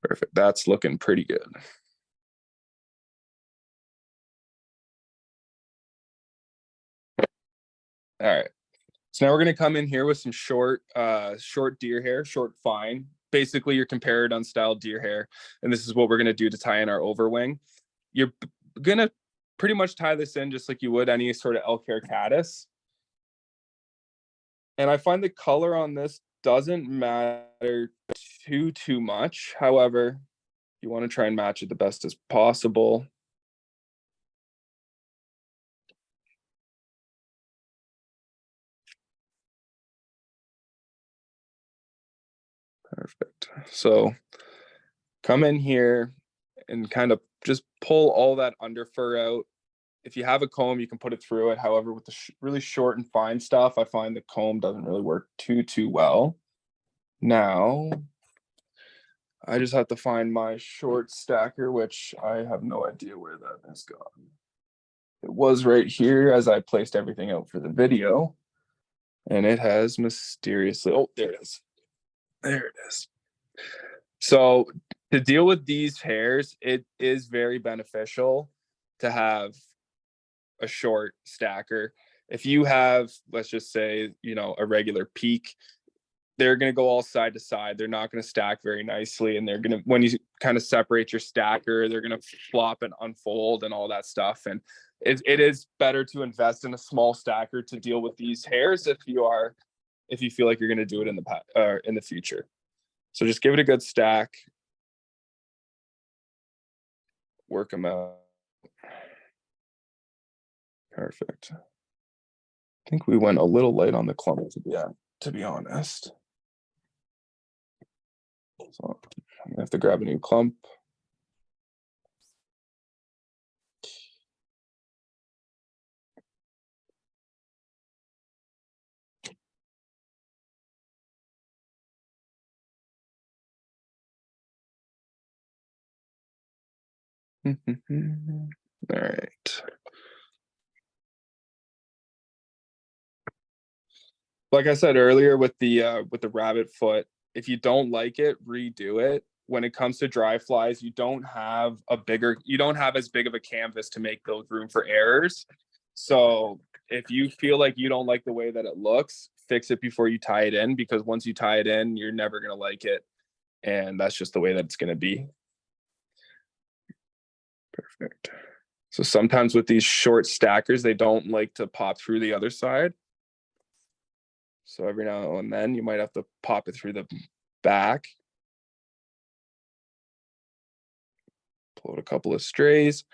Perfect. That's looking pretty good. All right. So now we're going to come in here with some short deer hair, short fine, basically your Comparadon style deer hair. And this is what we're going to do to tie in our overwing. You're going to pretty much tie this in just like you would any sort of elk hair caddis. And I find the color on this doesn't matter too much. However, you want to try and match it the best as possible. Perfect. So come in here and kind of just pull all that under fur out. If you have a comb, you can put it through it. However, with the really short and fine stuff, I find the comb doesn't really work too well. Now, I just have to find my short stacker, which I have no idea where that has gone. It was right here as I placed everything out for the video, and it has mysteriously, oh, there it is. There it is. So to deal with these hairs, it is very beneficial to have a short stacker. If you have, let's just say, a regular peak, they're going to go all side to side. They're not going to stack very nicely. And they're going to, when you kind of separate your stacker, they're going to flop and unfold and all that stuff. And it is better to invest in a small stacker to deal with these hairs if you feel like you're going to do it in the future. So just give it a good stack. Work them out. Perfect. I think we went a little light on the clump to be honest. So I'm gonna have to grab a new clump. All right. Like I said earlier with the rabbit foot, if you don't like it, redo it. when it comes to dry flies, you don't have as big of a canvas to make those room for errors. So if you feel like you don't like the way that it looks, fix it before you tie it in, because once you tie it in, you're never going to like it. And that's just the way that it's going to be. Perfect. So sometimes with these short stackers, they don't like to pop through the other side. So every now and then you might have to pop it through the back. Pull out a couple of strays.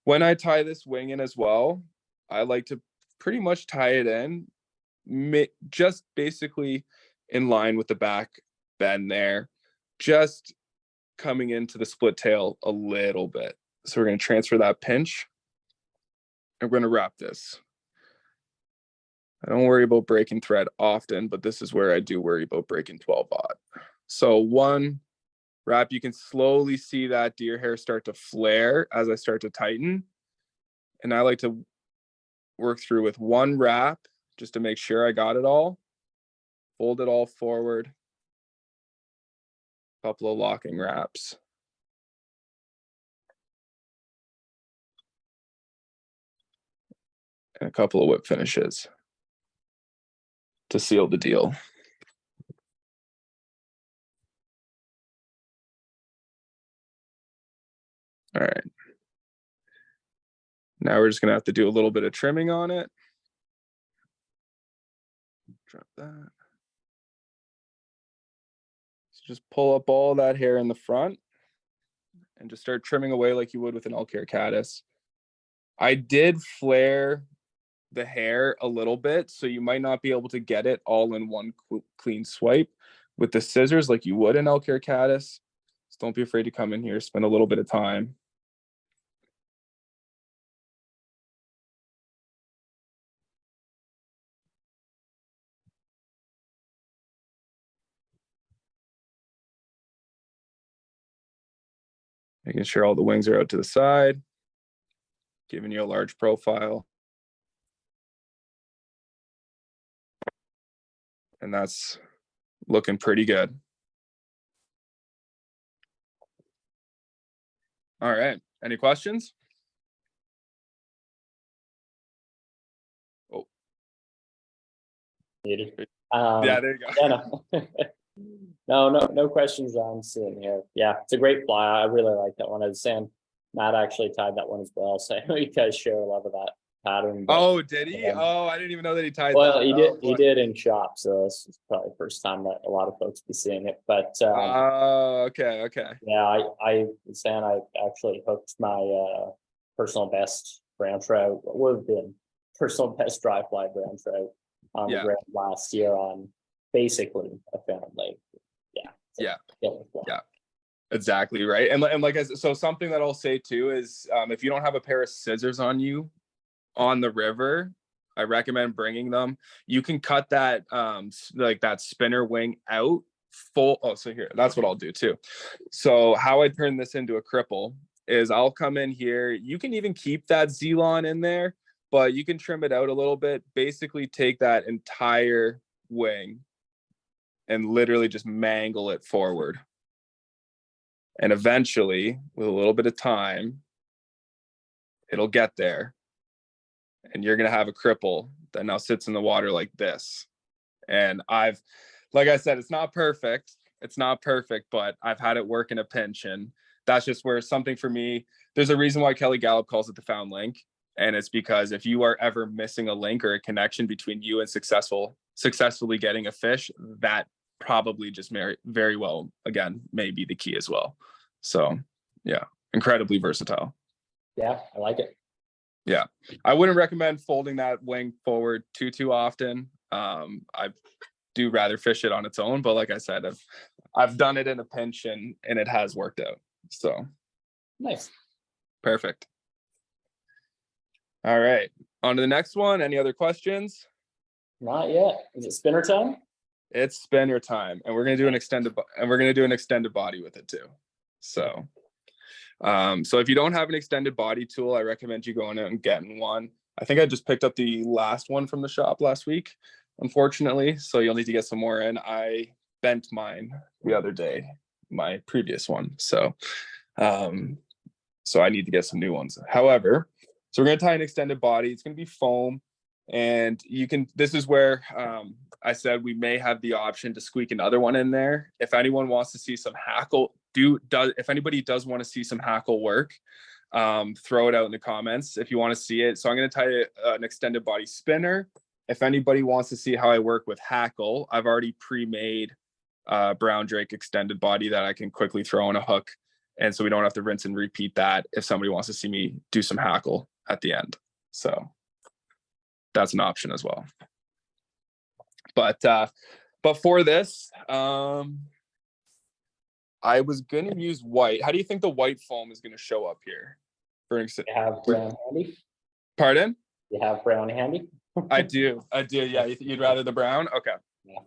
When I tie this wing in as well, I like to pretty much tie it in just basically in line with the back bend there, just coming into the split tail a little bit. So we're going to transfer that pinch and we're going to wrap this. I don't worry about breaking thread often, but this is where I do worry about breaking 12-aught. So one wrap, you can slowly see that deer hair start to flare as I start to tighten. And I like to work through with one wrap just to make sure I got it all. Fold it all forward. A couple of locking wraps. And a couple of whip finishes to seal the deal. All right. Now we're just going to have to do a little bit of trimming on it. Drop that. So just pull up all that hair in the front and just start trimming away like you would with an elk hair caddis. I did flare the hair a little bit, so you might not be able to get it all in one clean swipe with the scissors like you would an elk hair caddis. So don't be afraid to come in here, spend a little bit of time. Making sure all the wings are out to the side, giving you a large profile. And that's looking pretty good. All right. Any questions? Oh. Muted. Yeah, there you go. Yeah, no questions I'm seeing here. Yeah, it's a great fly. I really like that one. I was saying Matt actually tied that one as well. So I know you guys share a love of that pattern. Oh, did he? Oh, I didn't even know that he tied well, that. he did in shop. So this is probably the first time that a lot of folks be seeing it. But okay. yeah, I was saying I actually hooked my personal best brown trout. What would have been personal best dry fly brown trout on the ground last year on basically a found lake. Yeah, exactly right. And like I said, so something that I'll say too is if you don't have a pair of scissors on you on the river, I recommend bringing them. You can cut that like that spinner wing out full. Oh, so here, that's what I'll do too. So how I turn this into a cripple is I'll come in here. You can even keep that Zelon in there, but you can trim it out a little bit. Basically take that entire wing and literally just mangle it forward. And eventually, with a little bit of time, it'll get there. And you're going to have a cripple that now sits in the water like this. And like I said, it's not perfect. But I've had it work in a pinch. And that's just where something for me, there's a reason why Kelly Gallup calls it the found link. And it's because if you are ever missing a link or a connection between you and successfully getting a fish, that probably just very well, again, may be the key as well. So yeah, incredibly versatile. Yeah, I like it. Yeah, I wouldn't recommend folding that wing forward too often. I do rather fish it on its own, but like I said, I've done it in a pinch and it has worked out. So nice. Perfect. All right, on to the next one. Any other questions? Not yet. Is it spinner time? It's spinner time, and we're gonna do an extended body with it too. So if you don't have an extended body tool, I recommend you going out and getting one. I think I just picked up the last one from the shop last week, unfortunately. So you'll need to get some more in. I bent mine the other day my previous one. So so I need to get some new ones. However, so we're going to tie an extended body. It's going to be foam. And you can, this is where I said we may have the option to squeak another one in there. If anyone wants to see some hackle, if anybody does want to see some hackle work, throw it out in the comments if you want to see it. So I'm going to tie an extended body spinner. If anybody wants to see how I work with hackle, I've already pre-made brown drake extended body that I can quickly throw on a hook. And so we don't have to rinse and repeat that if somebody wants to see me do some hackle at the end. So that's an option as well. But for this, I was going to use white. How do you think the white foam is going to show up here? You have brown handy? Pardon? You have brown handy? I do. Yeah, you'd rather the brown? Okay. Yeah.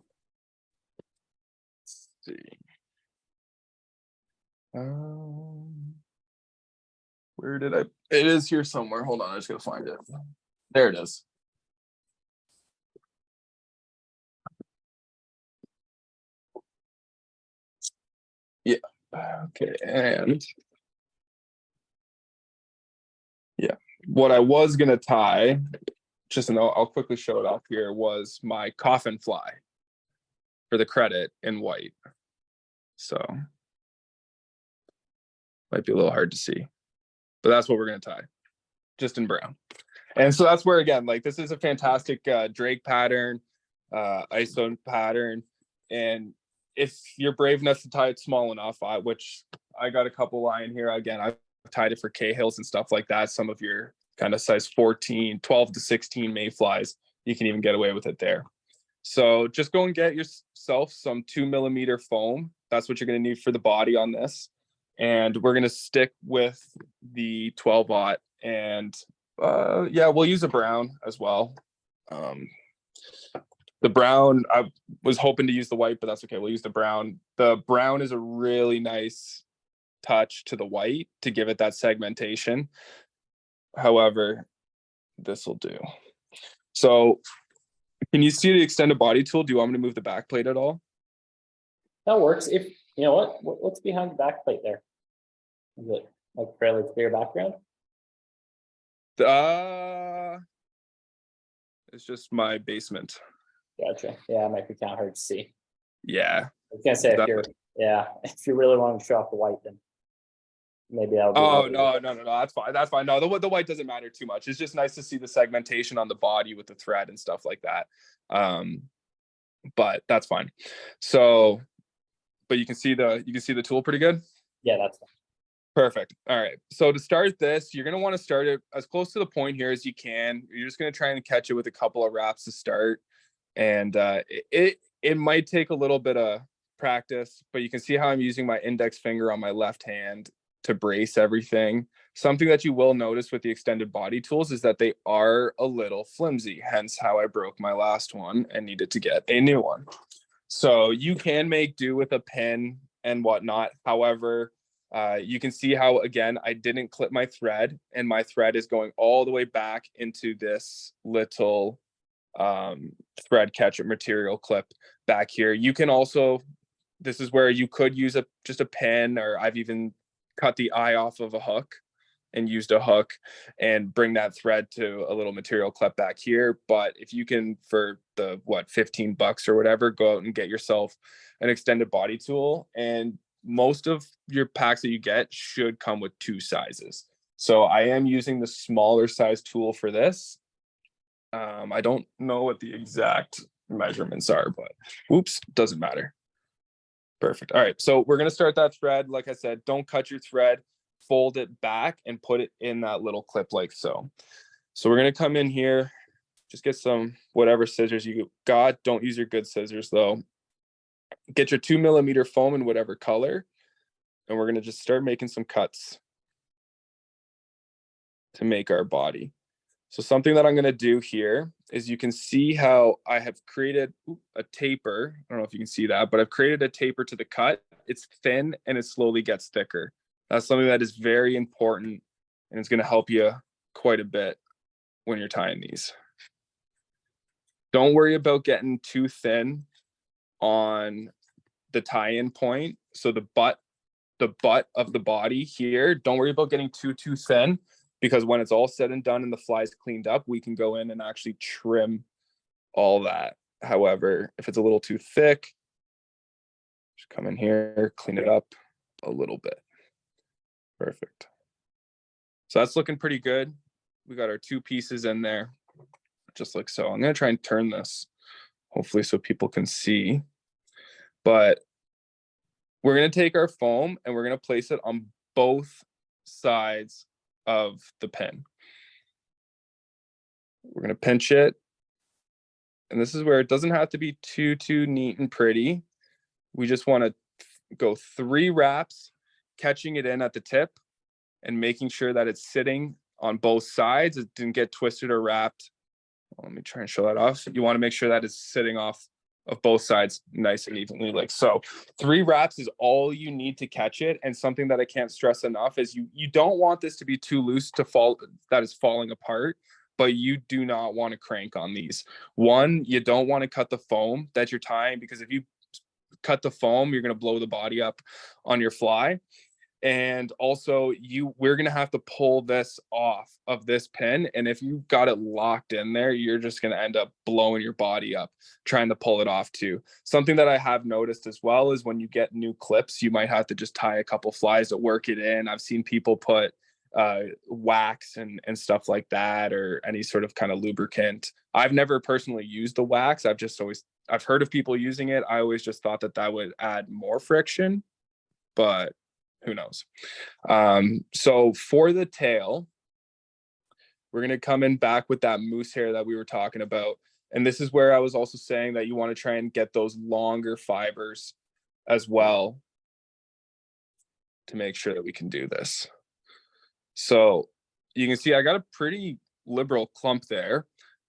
Let's see. Where did it is here somewhere. Hold on, I just gotta find it. There it is. Yeah. Okay, and yeah, what I was gonna tie, just and I'll quickly show it off here, was my coffin fly for the credit in white. So might be a little hard to see, but that's what we're gonna tie, just in brown. And so that's where, again, like, this is a fantastic drake pattern, ISO pattern. And if you're brave enough to tie it small enough, which I got a couple lying here, again, I've tied it for Cahills and stuff like that. Some of your kind of size 14, 12 to 16 mayflies, you can even get away with it there. So just go and get yourself some 2mm foam. That's what you're going to need for the body on this. And we're going to stick with the 12-aught. And yeah, we'll use a brown as well. The brown, I was hoping to use the white, but that's okay. We'll use the brown. The brown is a really nice touch to the white to give it that segmentation. However, this will do. So can you see the extended body tool? Do you want me to move the back plate at all? That works. If you know what's behind the back plate there? Is it like fairly clear background? It's just my basement. Gotcha. Yeah, it might be kind of hard to see. Yeah. I was gonna say if you really want to show off the white, then maybe that'll be. Oh no, that's fine. That's fine. No, the white doesn't matter too much. It's just nice to see the segmentation on the body with the thread and stuff like that. But that's fine. So, but you can see the tool pretty good. Yeah, that's fine. Perfect. All right. So to start this, you're going to want to start it as close to the point here as you can. You're just going to try and catch it with a couple of wraps to start. And it might take a little bit of practice, but you can see how I'm using my index finger on my left hand to brace everything. Something that you will notice with the extended body tools is that they are a little flimsy, hence how I broke my last one and needed to get a new one. So you can make do with a pin and whatnot. However, you can see how, again, I didn't clip my thread, and my thread is going all the way back into this little thread catcher material clip back here. You can also, this is where you could use just a pin, or I've even cut the eye off of a hook and used a hook and bring that thread to a little material clip back here. But if you can, for the $15 or whatever, go out and get yourself an extended body tool, and most of your packs that you get should come with 2 sizes. So I am using the smaller size tool for this. I don't know what the exact measurements are, but oops, doesn't matter. Perfect. All right, so we're going to start that thread. Like I said, don't cut your thread, fold it back and put it in that little clip like so. So we're going to come in here, just get some whatever scissors you got. Don't use your good scissors though. Get your 2mm foam in whatever color, and we're going to just start making some cuts to make our body. So something that I'm going to do here is, you can see how I have created a taper. I don't know if you can see that, but I've created a taper to the cut. It's thin and it slowly gets thicker. That's something that is very important, and it's going to help you quite a bit when you're tying these. Don't worry about getting too thin on the tie-in point. So the butt of the body here, don't worry about getting too thin, because when it's all said and done and the fly's cleaned up, we can go in and actually trim all that. However, if it's a little too thick, just come in here, clean it up a little bit. Perfect. So that's looking pretty good. We got our 2 pieces in there, just like so. I'm going to try and turn this, hopefully, so people can see. But we're going to take our foam and we're going to place it on both sides of the pin. We're going to pinch it. And this is where it doesn't have to be too neat and pretty. We just want to go 3 wraps, catching it in at the tip and making sure that it's sitting on both sides. It didn't get twisted or wrapped. Let me try and show that off. You want to make sure that it's sitting off of both sides nice and evenly, like so. 3 wraps is all you need to catch it. And something that I can't stress enough is you don't want this to be too loose to fall, that is falling apart, but you do not want to crank on these. One, you don't want to cut the foam that you're tying, because if you cut the foam, you're going to blow the body up on your fly. And also we're going to have to pull this off of this pin. And if you've got it locked in there, you're just going to end up blowing your body up trying to pull it off too. Something that I have noticed as well is when you get new clips, you might have to just tie a couple flies to work it in. I've seen people put wax and stuff like that, or any sort of kind of lubricant. I've never personally used the wax. I've heard of people using it. I always just thought that would add more friction, but who knows? So for the tail, we're going to come in back with that moose hair that we were talking about. And this is where I was also saying that you want to try and get those longer fibers as well to make sure that we can do this. So you can see I got a pretty liberal clump there.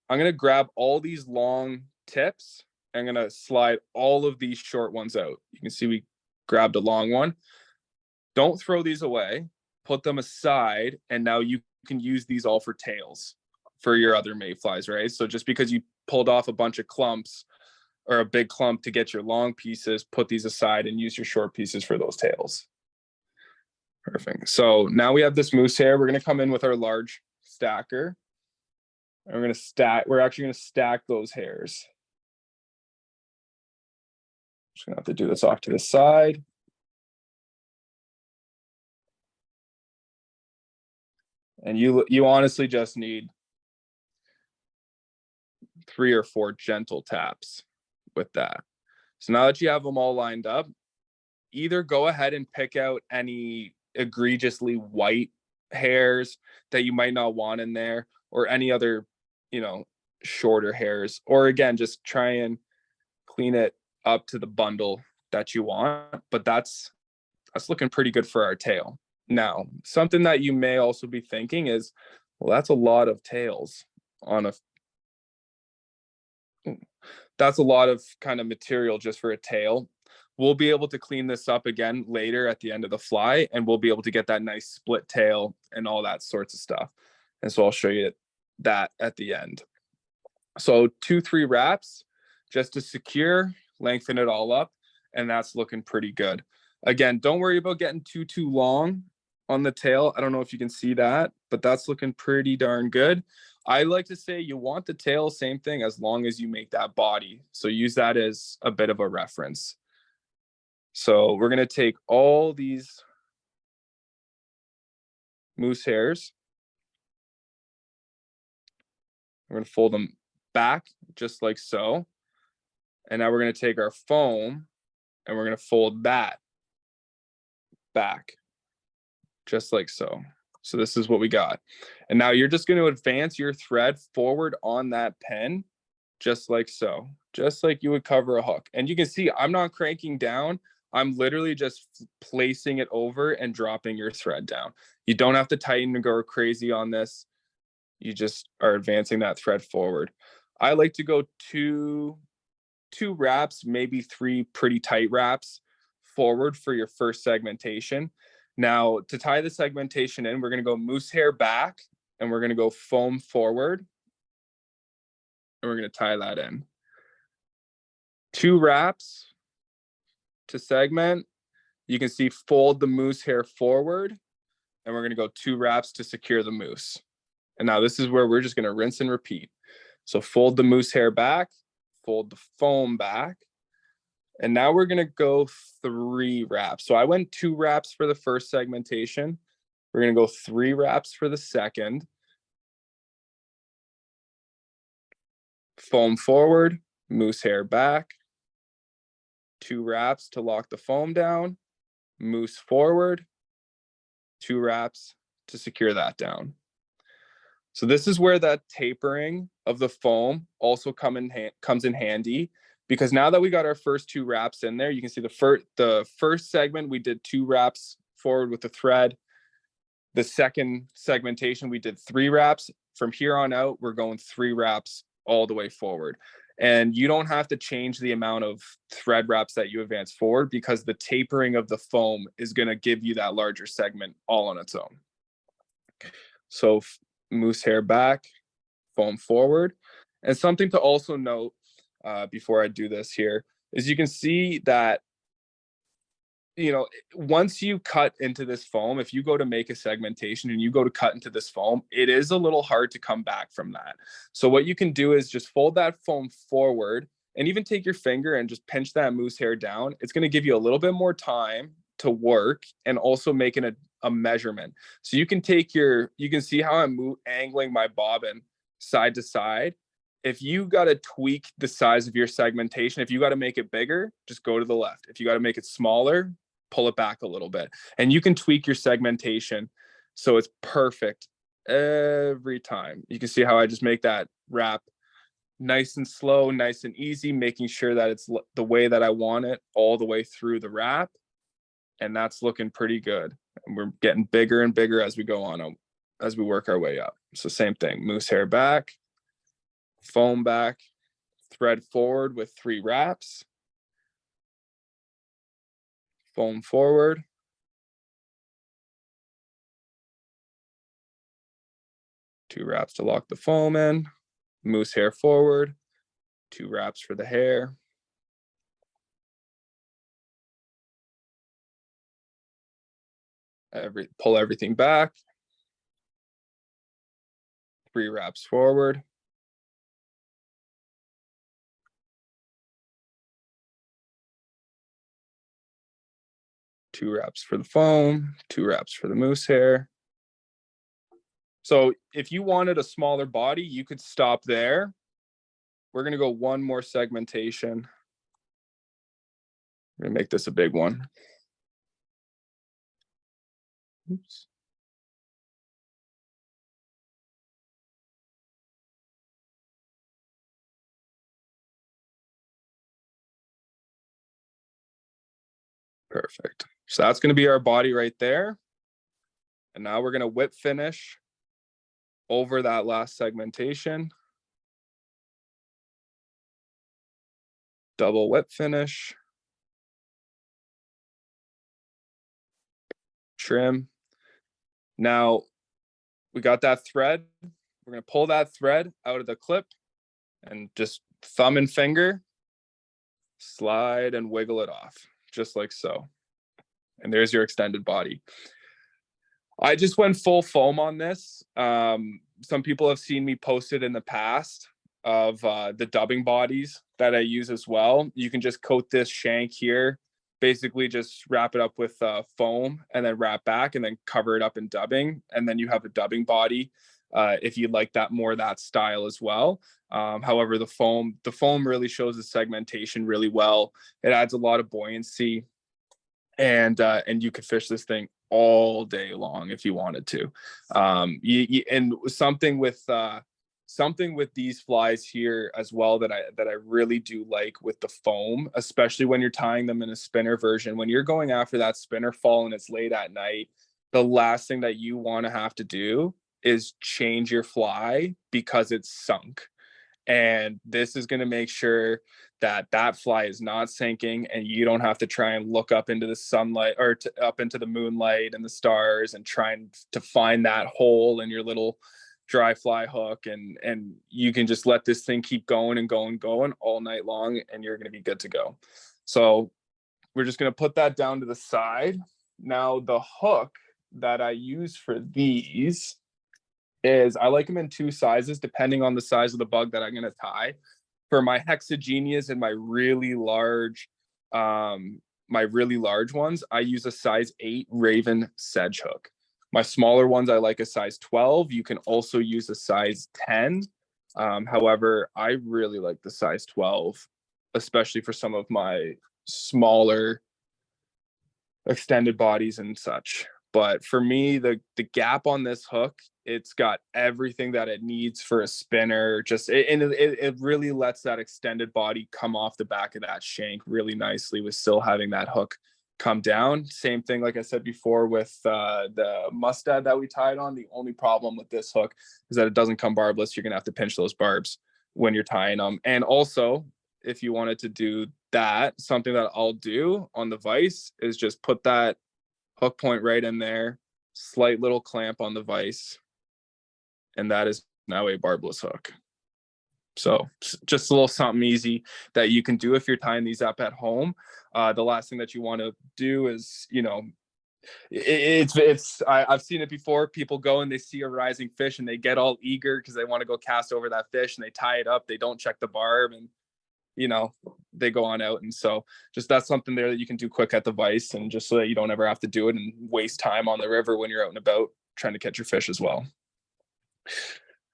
I'm going to grab all these long tips. I'm going to slide all of these short ones out. You can see we grabbed a long one. Don't throw these away, put them aside, and now you can use these all for tails for your other mayflies, right? So just because you pulled off a bunch of clumps or a big clump to get your long pieces, put these aside and use your short pieces for those tails. Perfect. So now we have this moose hair. We're going to come in with our large stacker. And we're actually going to stack those hairs. Just going to have to do this off to the side. And you honestly just need 3 or 4 gentle taps with that. So now that you have them all lined up, either go ahead and pick out any egregiously white hairs that you might not want in there, or any other, shorter hairs, or again, just try and clean it up to the bundle that you want. But that's looking pretty good for our tail. Now, something that you may also be thinking is, well, that's a lot of tails on that's a lot of kind of material just for a tail. We'll be able to clean this up again later at the end of the fly, and we'll be able to get that nice split tail and all that sorts of stuff. And so I'll show you that at the end. So 2-3 wraps just to secure, lengthen it all up, and that's looking pretty good. Again, don't worry about getting too long on the tail. I don't know if you can see that, but that's looking pretty darn good. I like to say you want the tail, same thing, as long as you make that body. So use that as a bit of a reference. So we're going to take all these moose hairs. We're going to fold them back just like so. And now we're going to take our foam and we're going to fold that back just like so. So this is what we got. And now you're just going to advance your thread forward on that pin, just like so, just like you would cover a hook. And you can see I'm not cranking down. I'm literally just placing it over and dropping your thread down. You don't have to tighten and go crazy on this. You just are advancing that thread forward. I like to go two wraps, maybe 3 pretty tight wraps forward for your first segmentation. Now, to tie the segmentation in, we're going to go moose hair back, and we're going to go foam forward, and we're going to tie that in. 2 wraps to segment, You can see fold the moose hair forward, and we're going to go 2 wraps to secure the moose. And now this is where we're just going to rinse and repeat. So fold the moose hair back, fold the foam back, and now we're going to go 3 wraps. So I went 2 wraps for the first segmentation. We're going to go 3 wraps for the second. Foam forward, moose hair back, 2 wraps to lock the foam down, moose forward, 2 wraps to secure that down. So this is where that tapering of the foam also comes in handy, because now that we got our first 2 wraps in there, you can see the first segment we did 2 wraps forward with the thread. The second segmentation we did 3 wraps. From here on out, we're going 3 wraps all the way forward. And you don't have to change the amount of thread wraps that you advance forward, because the tapering of the foam is going to give you that larger segment all on its own. So moose hair back, foam forward. And something to also note before I do this here is you can see that, you know, once you cut into this foam, if you go to make a segmentation and you go to cut into this foam, it is a little hard to come back from that. So what you can do is just fold that foam forward and even take your finger and just pinch that moose hair down. It's going to give you a little bit more time to work and also making a measurement. So you can take you can see how I'm angling my bobbin side to side. If you got to tweak the size of your segmentation, if you got to make it bigger, just go to the left. If you got to make it smaller, pull it back a little bit. And you can tweak your segmentation so it's perfect every time. You can see how I just make that wrap nice and slow, nice and easy, making sure that it's the way that I want it all the way through the wrap. And that's looking pretty good. And we're getting bigger and bigger as we go on, as we work our way up. So same thing, moose hair back, foam back, thread forward with 3 wraps, foam forward, two wraps to lock the foam in, moose hair forward, 2 wraps for the hair. Pull everything back, 3 wraps forward, two wraps for the foam, 2 wraps for the moose hair. So if you wanted a smaller body, you could stop there. We're going to go 1 more segmentation. I'm going to make this a big one. Oops. Perfect. So that's going to be our body right there. And now we're going to whip finish over that last segmentation. Double whip finish. Trim. Now we got that thread. We're going to pull that thread out of the clip and just thumb and finger, slide and wiggle it off, just like so. And there's your extended body. I just went full foam on this. Some people have seen me post it in the past of the dubbing bodies that I use as well. You can just coat this shank here, basically just wrap it up with foam and then wrap back and then cover it up in dubbing. And then you have a dubbing body if you'd like that more that style as well. However, the foam really shows the segmentation really well. It adds a lot of buoyancy, and you could fish this thing all day long if you wanted to. And something with these flies here as well that I really do like with the foam, especially when you're tying them in a spinner version, when you're going after that spinner fall and it's late at night, the last thing that you want to have to do is change your fly because it's sunk. And this is going to make sure that that fly is not sinking and you don't have to try and look up into the sunlight or up into the moonlight and the stars and trying to find that hole in your little dry fly hook. And you can just let this thing keep going and going all night long, and you're going to be good to go. So we're just going to put that down to the side. Now the hook that I use for these is I like them in 2 sizes, depending on the size of the bug that I'm going to tie. For my hexagenias and my really large ones, I use a size 8 Raven sedge hook. My smaller ones, I like a size 12. You can also use a size 10. However, I really like the size 12, especially for some of my smaller extended bodies and such. But for me, the gap on this hook, it's got everything that it needs for a spinner. Just it really lets that extended body come off the back of that shank really nicely with still having that hook come down. Same thing, like I said before, with the mustad that we tied on. The only problem with this hook is that it doesn't come barbless. You're gonna have to pinch those barbs when you're tying them. And also, if you wanted to do that, something that I'll do on the vise is just put that hook point right in there, slight little clamp on the vise, and that is now a barbless hook. So just a little something easy that you can do if you're tying these up at home. The last thing that you want to do is, I've seen it before. People go and they see a rising fish and they get all eager because they want to go cast over that fish, and they tie it up. They don't check the barb, and they go on out. And so just that's something there that you can do quick at the vise, and just so that you don't ever have to do it and waste time on the river when you're out and about trying to catch your fish as well.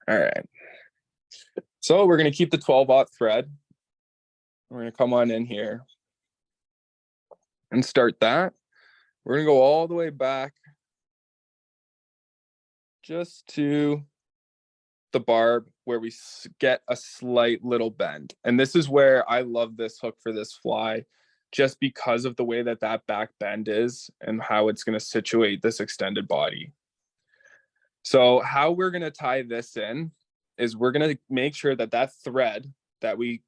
All right. So we're going to keep the 12-aught thread. We're going to come on in here and start that. We're going to go all the way back just to the barb where we get a slight little bend. And this is where I love this hook for this fly, just because of the way that back bend is and how it's going to situate this extended body. So how we're going to tie this in is we're going to make sure that that thread that we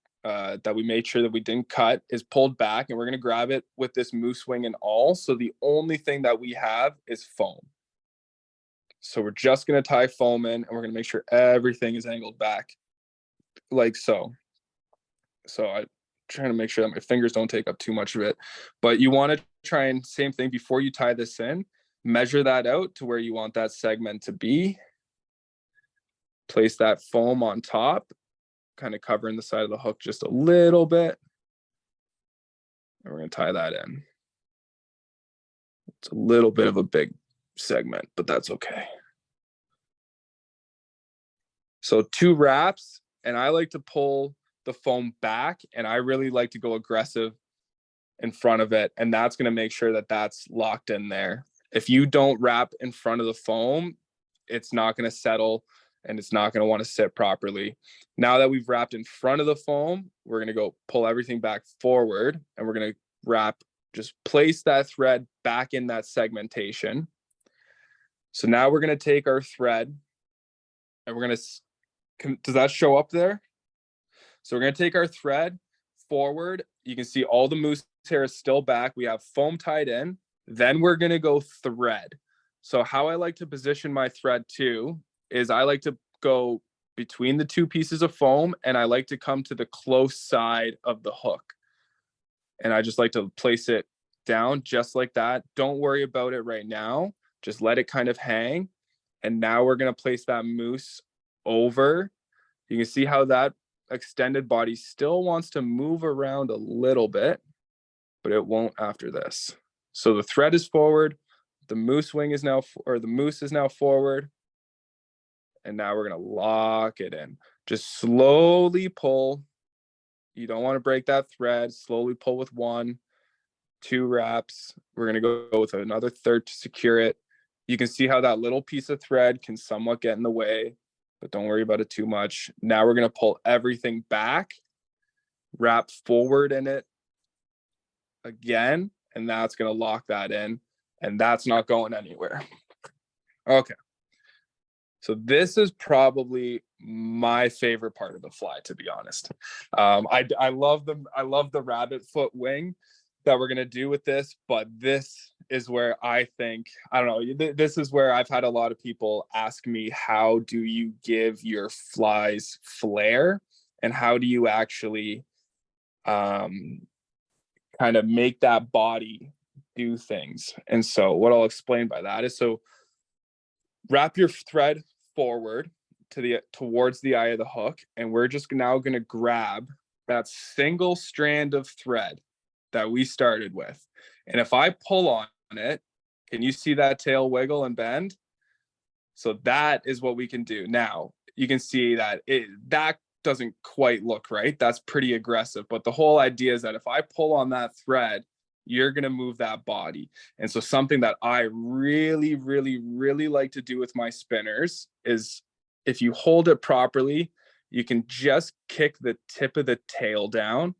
made sure that we didn't cut is pulled back, and we're going to grab it with this moose wing and all. So the only thing that we have is foam. So we're just going to tie foam in, and we're going to make sure everything is angled back like so. So I'm trying to make sure that my fingers don't take up too much of it, but you want to try and same thing before you tie this in, measure that out to where you want that segment to be. Place that foam on top, kind of covering the side of the hook just a little bit. And we're going to tie that in. It's a little bit of a big segment, but that's okay. So 2 wraps, and I like to pull the foam back, and I really like to go aggressive in front of it, and that's going to make sure that that's locked in there. If you don't wrap in front of the foam, it's not going to settle, and it's not going to want to sit properly. Now that we've wrapped in front of the foam, we're going to go pull everything back forward, and we're going to wrap, just place that thread back in that segmentation. So now we're going to take our thread, and we're going to, does that show up there? So we're going to take our thread forward. You can see all the moose hair is still back. We have foam tied in. Then we're going to go thread. So how I like to position my thread too is I like to go between the 2 pieces of foam, and I like to come to the close side of the hook. And I just like to place it down just like that. Don't worry about it right now. Just let it kind of hang. And now we're going to place that moose over. You can see how that extended body still wants to move around a little bit, but it won't after this. So the thread is forward. The moose wing is now, or the moose is now forward. And now we're going to lock it in. Just slowly pull. You don't want to break that thread. Slowly pull with 1, 2 wraps. We're going to go with another third to secure it. You can see how that little piece of thread can somewhat get in the way, but don't worry about it too much. Now we're going to pull everything back, wrap forward in it again, and that's going to lock that in, and that's not going anywhere. Okay. So this is probably my favorite part of the fly, to be honest. I love the rabbit foot wing that we're gonna do with this, but this is where I think, I don't know, this is where I've had a lot of people ask me, how do you give your flies flair, and how do you actually kind kind of make that body do things. And so what I'll explain by that is, so wrap your thread forward towards the eye of the hook, and we're just now going to grab that single strand of thread that we started with. And if I pull on it, can you see that tail wiggle and bend? So that is what we can do. Now you can see that that doesn't quite look right. That's pretty aggressive. But the whole idea is that if I pull on that thread, you're going to move that body. And so something that I really, really, really like to do with my spinners is, if you hold it properly, you can just kick the tip of the tail down.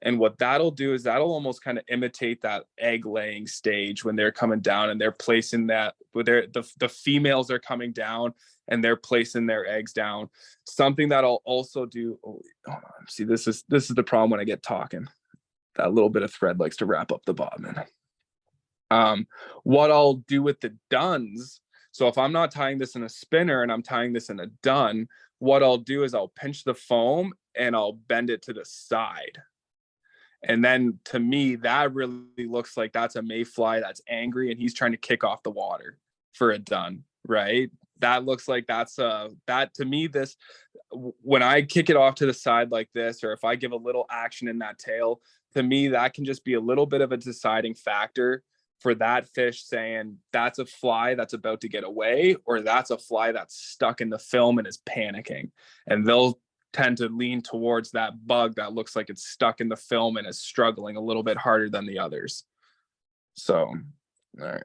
And what that'll do is that'll almost kind of imitate that egg laying stage when they're coming down and they're placing that, where the females are coming down and they're placing their eggs down. Something that I'll also do. Oh, hold on. See, this is the problem when I get talking. That little bit of thread likes to wrap up the bobbin. What I'll do with the duns. So if I'm not tying this in a spinner and I'm tying this in a dun, what I'll do is I'll pinch the foam and I'll bend it to the side. And then to me, that really looks like that's a mayfly that's angry and he's trying to kick off the water for a dun, right? That looks like that's that to me, this, when I kick it off to the side like this, or if I give a little action in that tail, to me, that can just be a little bit of a deciding factor for that fish, saying that's a fly that's about to get away, or that's a fly that's stuck in the film and is panicking. And they'll tend to lean towards that bug that looks like it's stuck in the film and is struggling a little bit harder than the others. So, all right.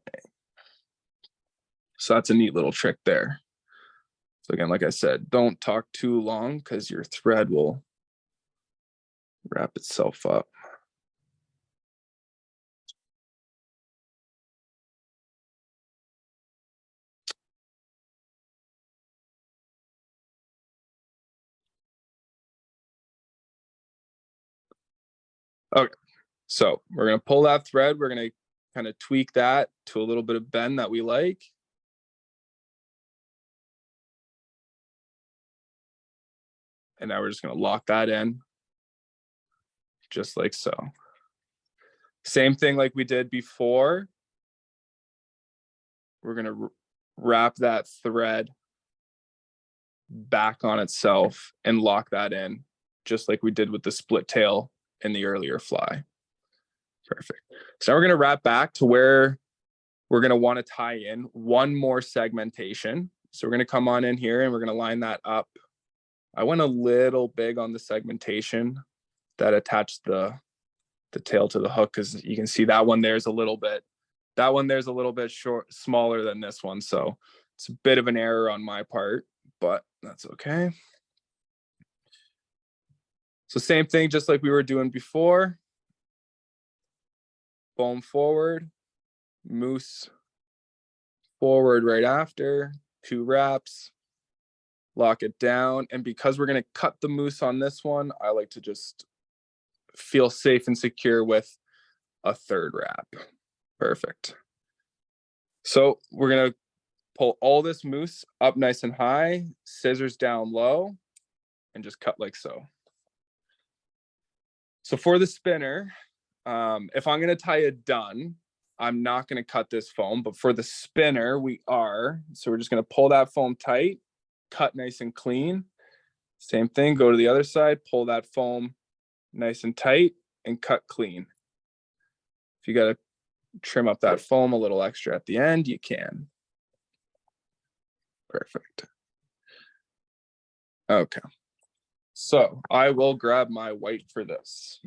So that's a neat little trick there. So again, like I said, don't talk too long because your thread will wrap itself up. Okay, so we're going to pull that thread. We're going to kind of tweak that to a little bit of bend that we like. And now we're just going to lock that in just like so. Same thing like we did before. We're going to wrap that thread back on itself and lock that in just like we did with the split tail in the earlier fly. Perfect. So now we're going to wrap back to where we're going to want to tie in one more segmentation. So we're going to come on in here and we're going to line that up. I went a little big on the segmentation that attached the tail to the hook, because you can see that one there's a little bit smaller than this one. So it's a bit of an error on my part, but that's okay. So same thing, just like we were doing before. Foam forward, moose forward right after, 2 wraps, lock it down. And because we're going to cut the moose on this one, I like to just feel safe and secure with a 3rd wrap. Perfect. So we're going to pull all this moose up nice and high, scissors down low, and just cut like so. So for the spinner, if I'm going to tie a dun, I'm not going to cut this foam, but for the spinner, we are. So we're just going to pull that foam tight, cut nice and clean. Same thing, go to the other side, pull that foam nice and tight, and cut clean. If you got to trim up that foam a little extra at the end, you can. Perfect. Okay. So I will grab my white for this.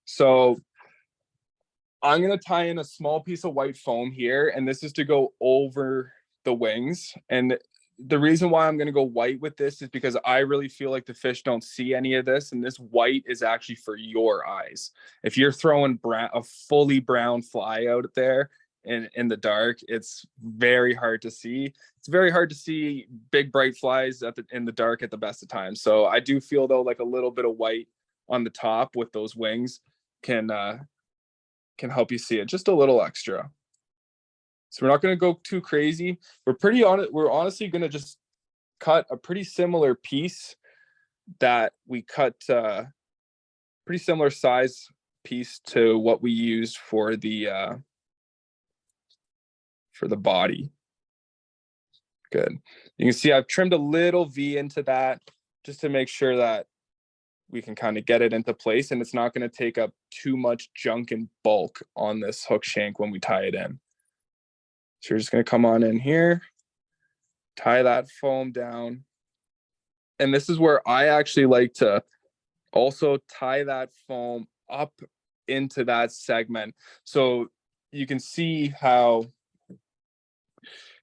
So I'm going to tie in a small piece of white foam here, and this is to go over the wings. And the reason why I'm going to go white with this is because I really feel like the fish don't see any of this, and this white is actually for your eyes. If you're throwing a fully brown fly out there in the dark, it's very hard to see. It's very hard to see big bright flies in the dark at the best of times. So I do feel though like a little bit of white on the top with those wings can help you see it just a little extra. So we're not going to go too crazy. We're honestly going to just cut a pretty similar piece that we cut, pretty similar size piece to what we used for the body. Good. You can see I've trimmed a little V into that just to make sure that we can kind of get it into place and it's not going to take up too much junk and bulk on this hook shank when we tie it in. So you're just going to come on in here, tie that foam down. And this is where I actually like to also tie that foam up into that segment. So you can see how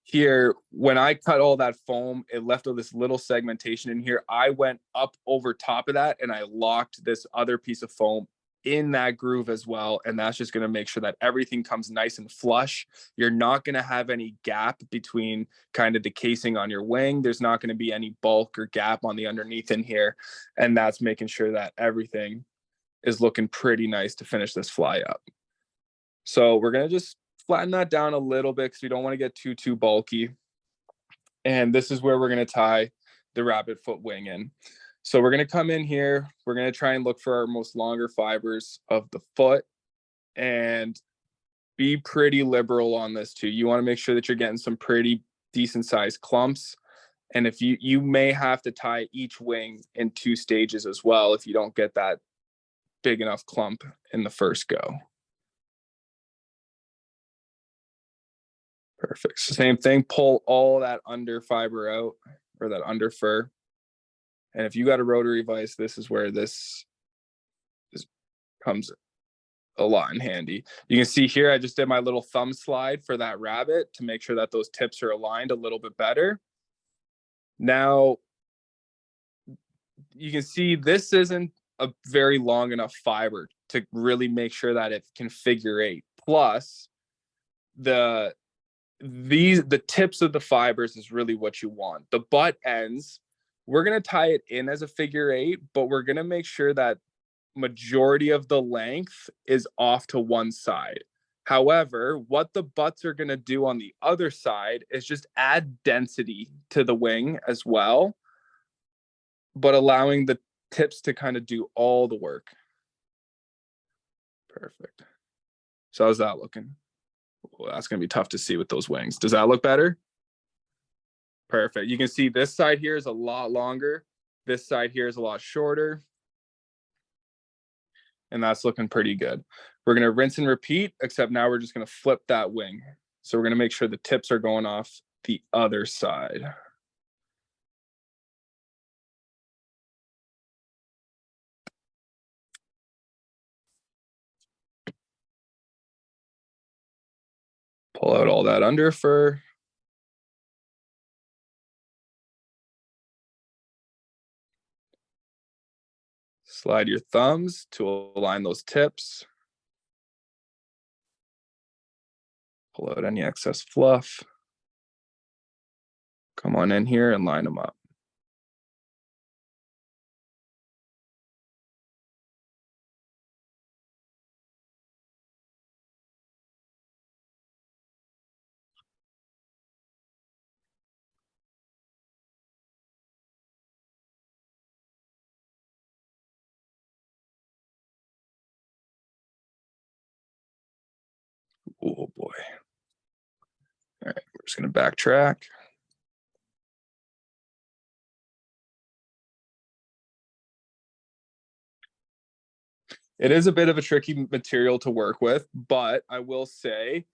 here, when I cut all that foam, it left all this little segmentation in here. I went up over top of that and I locked this other piece of foam in that groove as well. And that's just going to make sure that everything comes nice and flush. You're not going to have any gap between kind of the casing on your wing. There's not going to be any bulk or gap on the underneath in here. And that's making sure that everything is looking pretty nice to finish this fly up. So we're going to just flatten that down a little bit because we don't want to get too bulky. And this is where we're going to tie the rabbit foot wing in. So we're going to come in here. We're going to try and look for our most longer fibers of the foot and be pretty liberal on this too. You want to make sure that you're getting some pretty decent sized clumps. And if you may have to tie each wing in 2 stages as well if you don't get that big enough clump in the first go. Perfect. Same thing, pull all that under fiber out or that under fur. And if you got a rotary vise, this is where this comes a lot in handy. You can see here, I just did my little thumb slide for that rabbit to make sure that those tips are aligned a little bit better. Now, you can see this isn't a very long enough fiber to really make sure that it can figure 8. Plus, the tips of the fibers is really what you want. The butt ends, we're going to tie it in as a figure 8, but we're going to make sure that majority of the length is off to one side. However, what the butts are going to do on the other side is just add density to the wing as well, but allowing the tips to kind of do all the work. Perfect. So how's that looking? Well, that's going to be tough to see with those wings. Does that look better? Perfect. You can see this side here is a lot longer. This side here is a lot shorter. And that's looking pretty good. We're going to rinse and repeat, except now we're just going to flip that wing. So we're going to make sure the tips are going off the other side. Pull out all that under fur. Slide your thumbs to align those tips. Pull out any excess fluff. Come on in here and line them up. Oh boy. All right, we're just going to backtrack. It is a bit of a tricky material to work with, but I will say,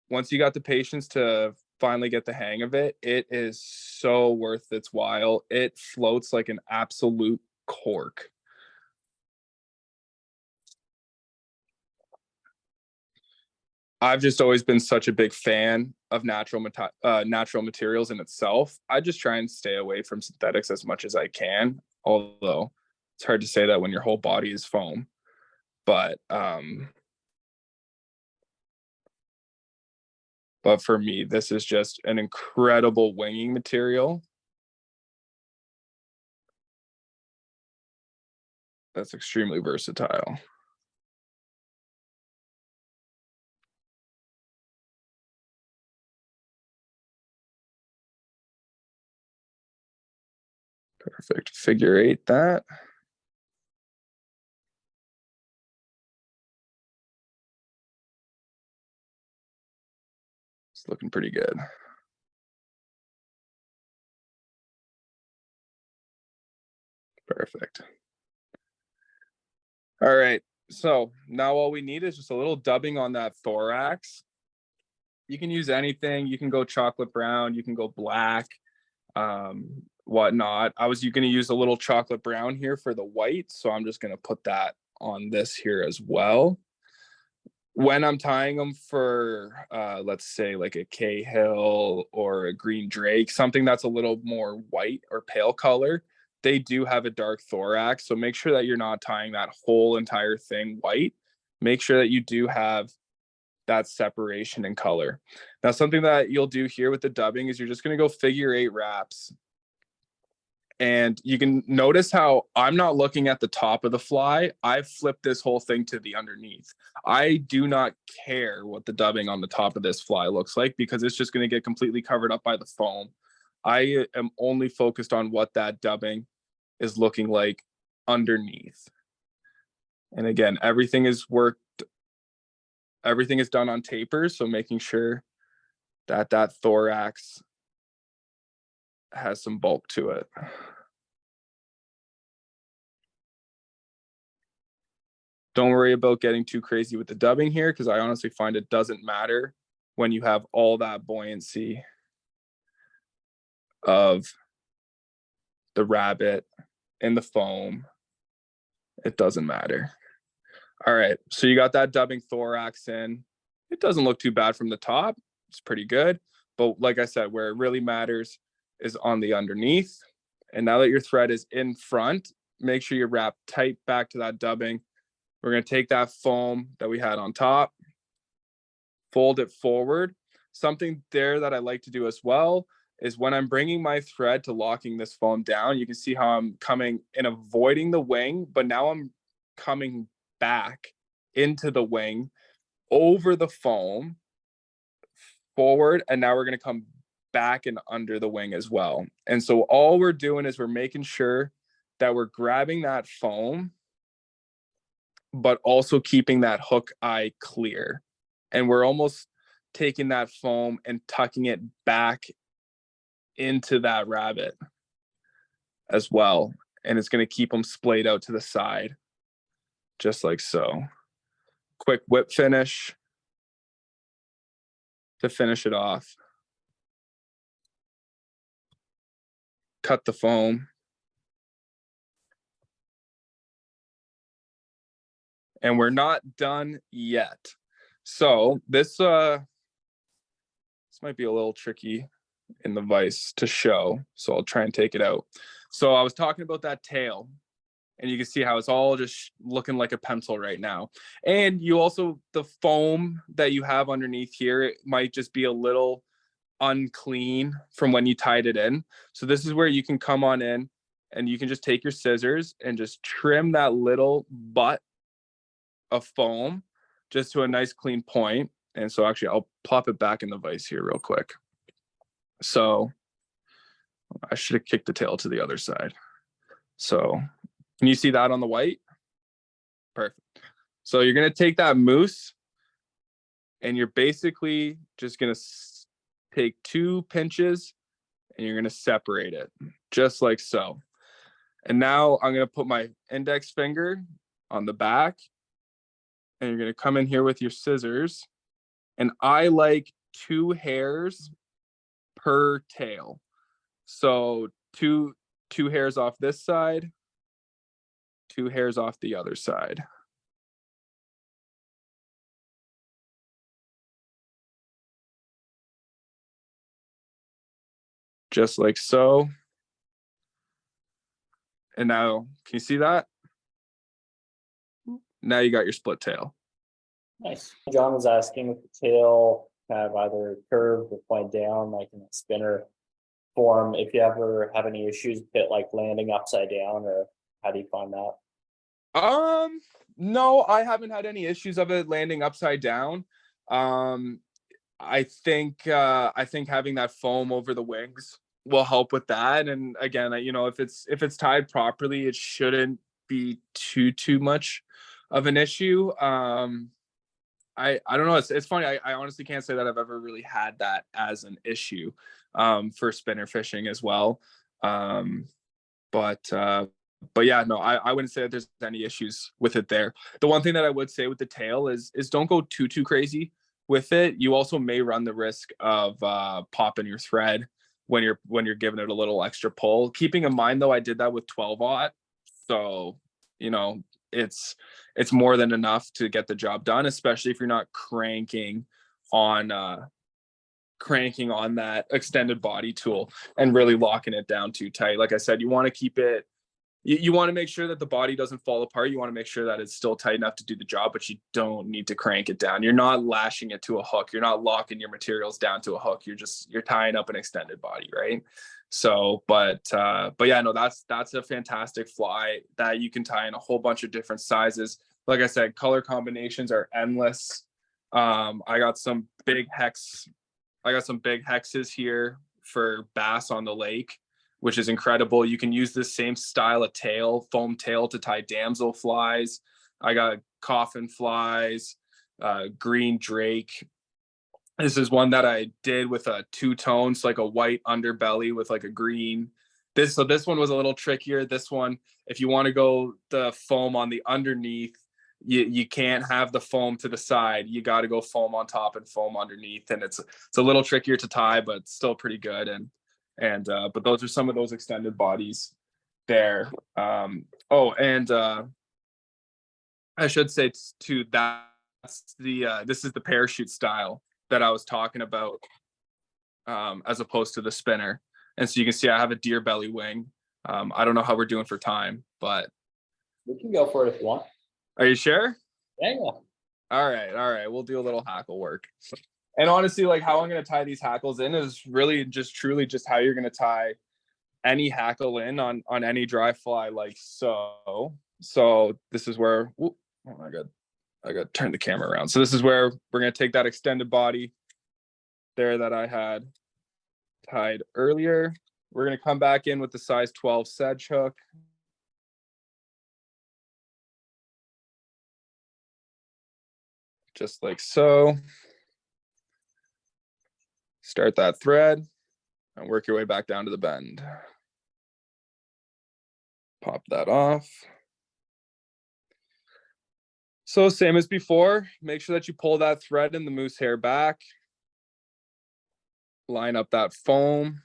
once you got the patience to finally get the hang of it, it is so worth its while. It floats like an absolute cork. I've just always been such a big fan of natural materials in itself. I just try and stay away from synthetics as much as I can, although it's hard to say that when your whole body is foam. But for me, this is just an incredible winging material. That's extremely versatile. Perfect. Figure 8 that. It's looking pretty good. Perfect. All right. So now all we need is just a little dubbing on that thorax. You can use anything. You can go chocolate brown. You can go black, whatnot. I was going to use a little chocolate brown here for the white. So I'm just going to put that on this here as well. When I'm tying them for, let's say like a Cahill or a green Drake, something that's a little more white or pale color, they do have a dark thorax. So make sure that you're not tying that whole entire thing white. Make sure that you do have that separation in color. Now, something that you'll do here with the dubbing is you're just going to go figure-8 wraps. And you can notice how I'm not looking at the top of the fly. I've flipped this whole thing to the underneath. I do not care what the dubbing on the top of this fly looks like because it's just going to get completely covered up by the foam. I am only focused on what that dubbing is looking like underneath. And again, everything is done on tapers, so making sure that that thorax has some bulk to it. Don't worry about getting too crazy with the dubbing here because I honestly find it doesn't matter when you have all that buoyancy of the rabbit and the foam. It doesn't matter. All right, so you got that dubbing thorax in. It doesn't look too bad from the top. It's pretty good. But like I said, where it really matters is on the underneath. And now that your thread is in front, make sure you wrap tight back to that dubbing. We're going to take that foam that we had on top, fold it forward. Something there that I like to do as well is when I'm bringing my thread to locking this foam down, you can see how I'm coming and avoiding the wing, but now I'm coming back into the wing over the foam forward, and now we're going to come back and under the wing as well. And so all we're doing is we're making sure that we're grabbing that foam but also keeping that hook eye clear, and we're almost taking that foam and tucking it back into that rabbit as well, and it's going to keep them splayed out to the side just like so. Quick whip finish to finish it off. Cut the foam. And we're not done yet. So this might be a little tricky in the vise to show, so I'll try and take it out. So I was talking about that tail, and you can see how it's all just looking like a pencil right now. And you also, the foam that you have underneath here, it might just be a little unclean from when you tied it in. So this is where you can come on in and you can just take your scissors and just trim that little butt of foam just to a nice clean point. And so actually I'll plop it back in the vise here real quick. So I should have kicked the tail to the other side. So can you see that on the white? Perfect. So you're going to take that mousse and you're basically just going to take 2 pinches and you're going to separate it just like so. And now I'm going to put my index finger on the back, and you're going to come in here with your scissors, and I like 2 hairs per tail. So two hairs off this side, 2 hairs off the other side. Just like so. And now, can you see that? Now you got your split tail. Nice. John was asking if the tail kind of either curved or point down, like in a spinner form, if you ever have any issues with it, like landing upside down, or how do you find that? No, I haven't had any issues of it landing upside down. I think having that foam over the wings will help with that. And again, you know, if it's tied properly, it shouldn't be too much of an issue. I don't know. It's funny. I honestly can't say that I've ever really had that as an issue for spinner fishing as well. Um, but but yeah, no, I wouldn't say that there's any issues with it there. The one thing that I would say with the tail is don't go too crazy with it. You also may run the risk of popping your thread when you're giving it a little extra pull. Keeping in mind though, I did that with 12-aught, so you know it's more than enough to get the job done, especially if you're not on cranking on that extended body tool and really locking it down too tight. Like I said, you want to keep it, you want to make sure that the body doesn't fall apart. You want to make sure that it's still tight enough to do the job, but you don't need to crank it down. You're not lashing it to a hook. You're not locking your materials down to a hook. You're tying up an extended body, right? So, but yeah, no, that's a fantastic fly that you can tie in a whole bunch of different sizes. Like I said, color combinations are endless. I got some big hexes here for bass on the lake, which is incredible. You can use this same style of tail, foam tail, to tie damsel flies. I got coffin flies, green drake. This is one that I did with a two-tone, so like a white underbelly with like a green. This one was a little trickier. This one, if you want to go the foam on the underneath, you can't have the foam to the side. You got to go foam on top and foam underneath, and it's a little trickier to tie, but still pretty good. And but those are some of those extended bodies there. I should say too, that's this is the parachute style that I was talking about, as opposed to the spinner. And so you can see I have a deer belly wing. I don't know how we're doing for time, but We can go for it if you want. are you sure? Yeah. All right. We'll do a little hackle work. And honestly, like how I'm going to tie these hackles in is really just truly just how you're going to tie any hackle in on any dry fly, like so. So this is where, oh my God, I got to turn the camera around. So this is where we're going to take that extended body there that I had tied earlier. We're going to come back in with the size 12 sedge hook. Just like so. Start that thread and work your way back down to the bend. Pop that off. So same as before, make sure that you pull that thread and the moose hair back. Line up that foam.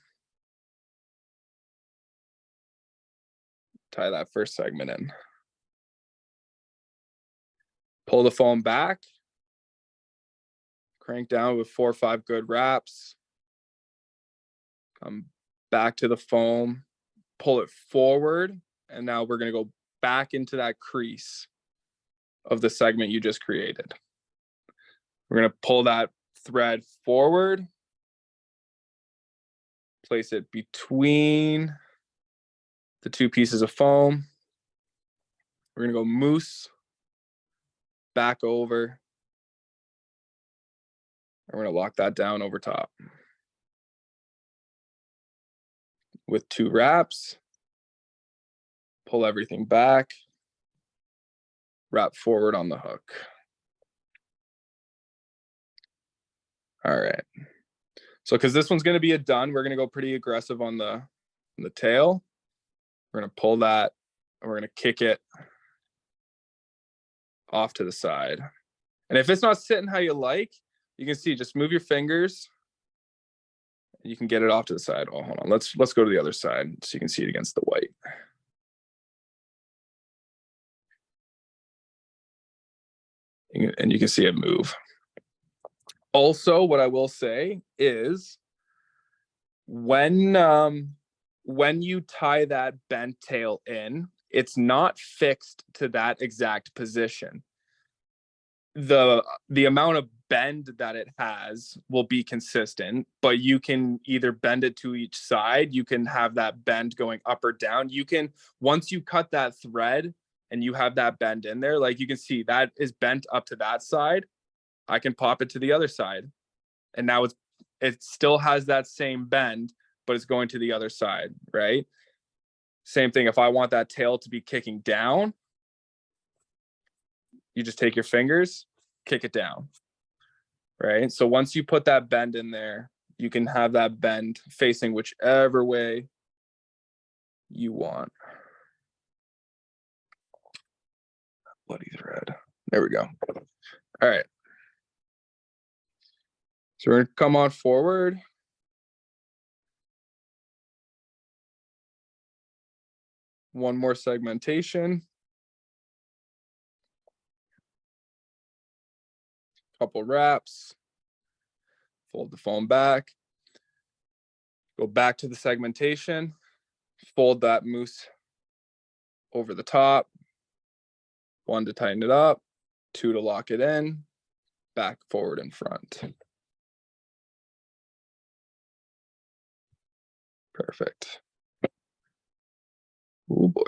Tie that first segment in. Pull the foam back. Crank down with 4 or 5 good wraps. Come back to the foam. Pull it forward. And now we're going to go back into that crease of the segment you just created. We're going to pull that thread forward. Place it between the 2 pieces of foam. We're going to go moose back over. And we're going to lock that down over top with 2 wraps. Pull everything back. Wrap forward on the hook. All right. So because this one's going to be a done, we're going to go pretty aggressive on the tail. We're going to pull that and we're going to kick it off to the side. And if it's not sitting how you like, you can see, just move your fingers. You can get it off to the side. Oh, hold on. Let's go to the other side so you can see it against the white. And you can see it move. Also, what I will say is when you tie that bent tail in, it's not fixed to that exact position. The amount of bend that it has will be consistent, but you can either bend it to each side. You can have that bend going up or down. You can, once you cut that thread and you have that bend in there, like you can see that is bent up to that side. I can pop it to the other side. And now it still has that same bend, but it's going to the other side, right? Same thing. If I want that tail to be kicking down, you just take your fingers, kick it down, right? So once you put that bend in there, you can have that bend facing whichever way you want. Bloody thread. There we go. All right. So we're going to come on forward. One more segmentation. Couple wraps. Fold the foam back. Go back to the segmentation. Fold that moose over the top. 1 to tighten it up. 2 to lock it in. Back, forward, and front. Perfect. Oh boy.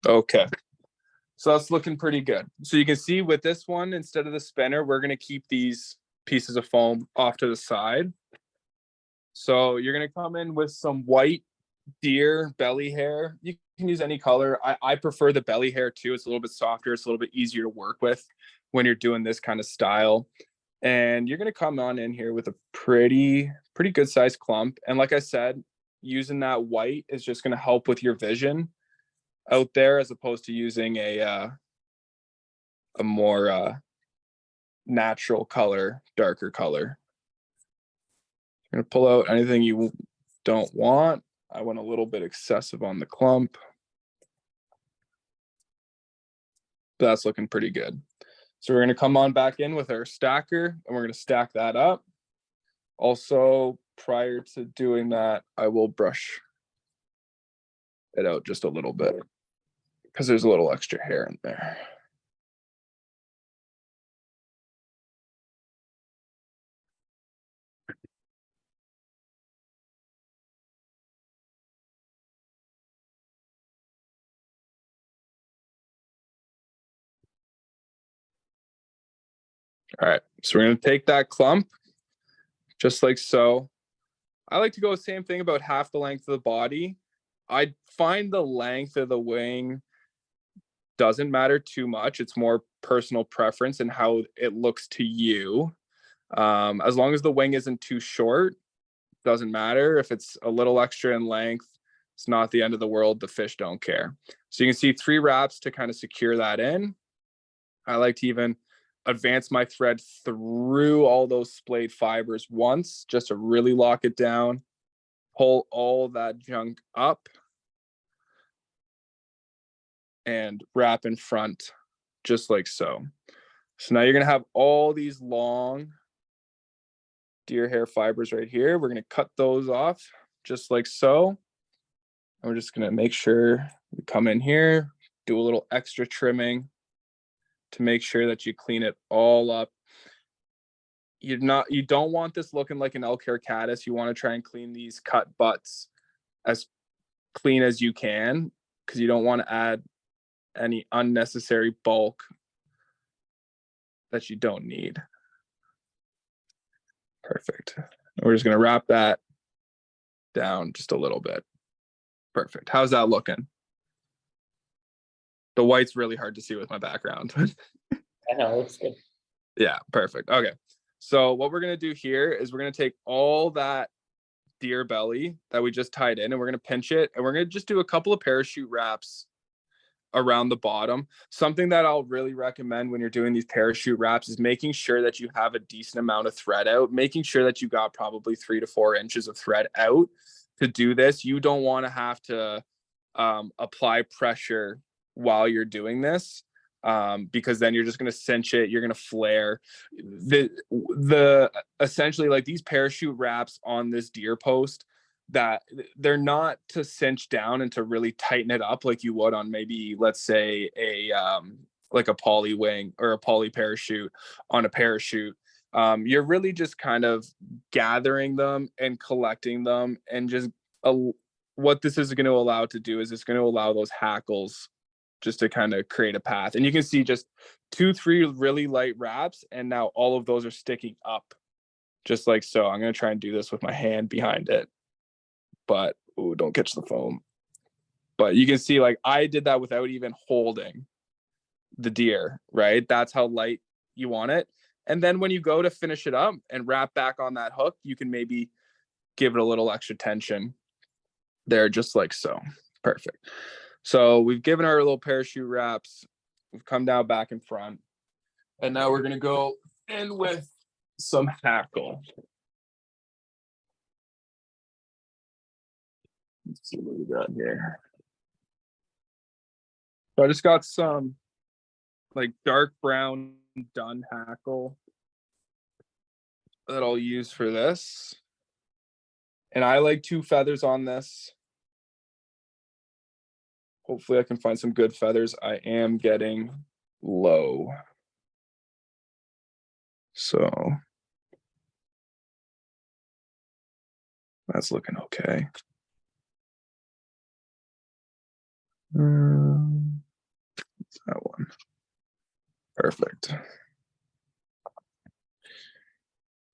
Okay. So that's looking pretty good. So you can see with this one, instead of the spinner, we're going to keep these pieces of foam off to the side. So you're going to come in with some white deer belly hair. You can use any color. I prefer the belly hair too. It's a little bit softer. It's a little bit easier to work with when you're doing this kind of style. And you're going to come on in here with a pretty good sized clump. And like I said, using that white is just going to help with your vision out there, as opposed to using a more natural color, darker color. You're going to pull out anything you don't want. I went a little bit excessive on the clump. That's looking pretty good. So we're going to come on back in with our stacker, and we're going to stack that up. Also, prior to doing that, I will brush it out just a little bit because there's a little extra hair in there. All right, so we're going to take that clump just like so. I like to go the same thing, about half the length of the body. I find the length of the wing doesn't matter too much. It's more personal preference and how it looks to you. As long as the wing isn't too short, doesn't matter. If it's a little extra in length, it's not the end of the world. The fish don't care. So you can see 3 wraps to kind of secure that in. I like to even advance my thread through all those splayed fibers once, just to really lock it down, pull all that junk up, and wrap in front, just like so. So now you're going to have all these long deer hair fibers right here. We're going to cut those off just like so. And we're just going to make sure we come in here, do a little extra trimming to make sure that you clean it all up. You don't want this looking like an elk hair caddis. You want to try and clean these cut butts as clean as you can, because you don't want to add any unnecessary bulk that you don't need. Perfect. We're just going to wrap that down just a little bit. Perfect. How's that looking? The white's really hard to see with my background. I know, it's good. Yeah, perfect. Okay. So what we're going to do here is we're going to take all that deer belly that we just tied in, and we're going to pinch it, and we're going to just do a couple of parachute wraps around the bottom. Something that I'll really recommend when you're doing these parachute wraps is making sure that you have a decent amount of thread out, making sure that you got probably 3 to 4 inches of thread out to do this. You don't want to have to apply pressure while you're doing this, because then you're just going to cinch it. You're going to flare the essentially, like, these parachute wraps on this deer post, that they're not to cinch down and to really tighten it up like you would on maybe, let's say, a like a poly wing or a poly parachute on a parachute. You're really just kind of gathering them and collecting them, and just what this is going to allow to do is it's going to allow those hackles just to kind of create a path. And you can see just 2-3 really light wraps, and now all of those are sticking up just like so. I'm going to try and do this with my hand behind it, but ooh, don't catch the foam. But you can see, like, I did that without even holding the deer, right? That's how light you want it. And then when you go to finish it up and wrap back on that hook, you can maybe give it a little extra tension there, just like so. Perfect. So we've given our little parachute wraps. We've come down back in front. And now we're going to go in with some hackle. Let's see what we got here. So I just got some like dark brown dun hackle that I'll use for this. And I like 2 feathers on this. Hopefully I can find some good feathers. I am getting low. So that's looking okay. That one. Perfect.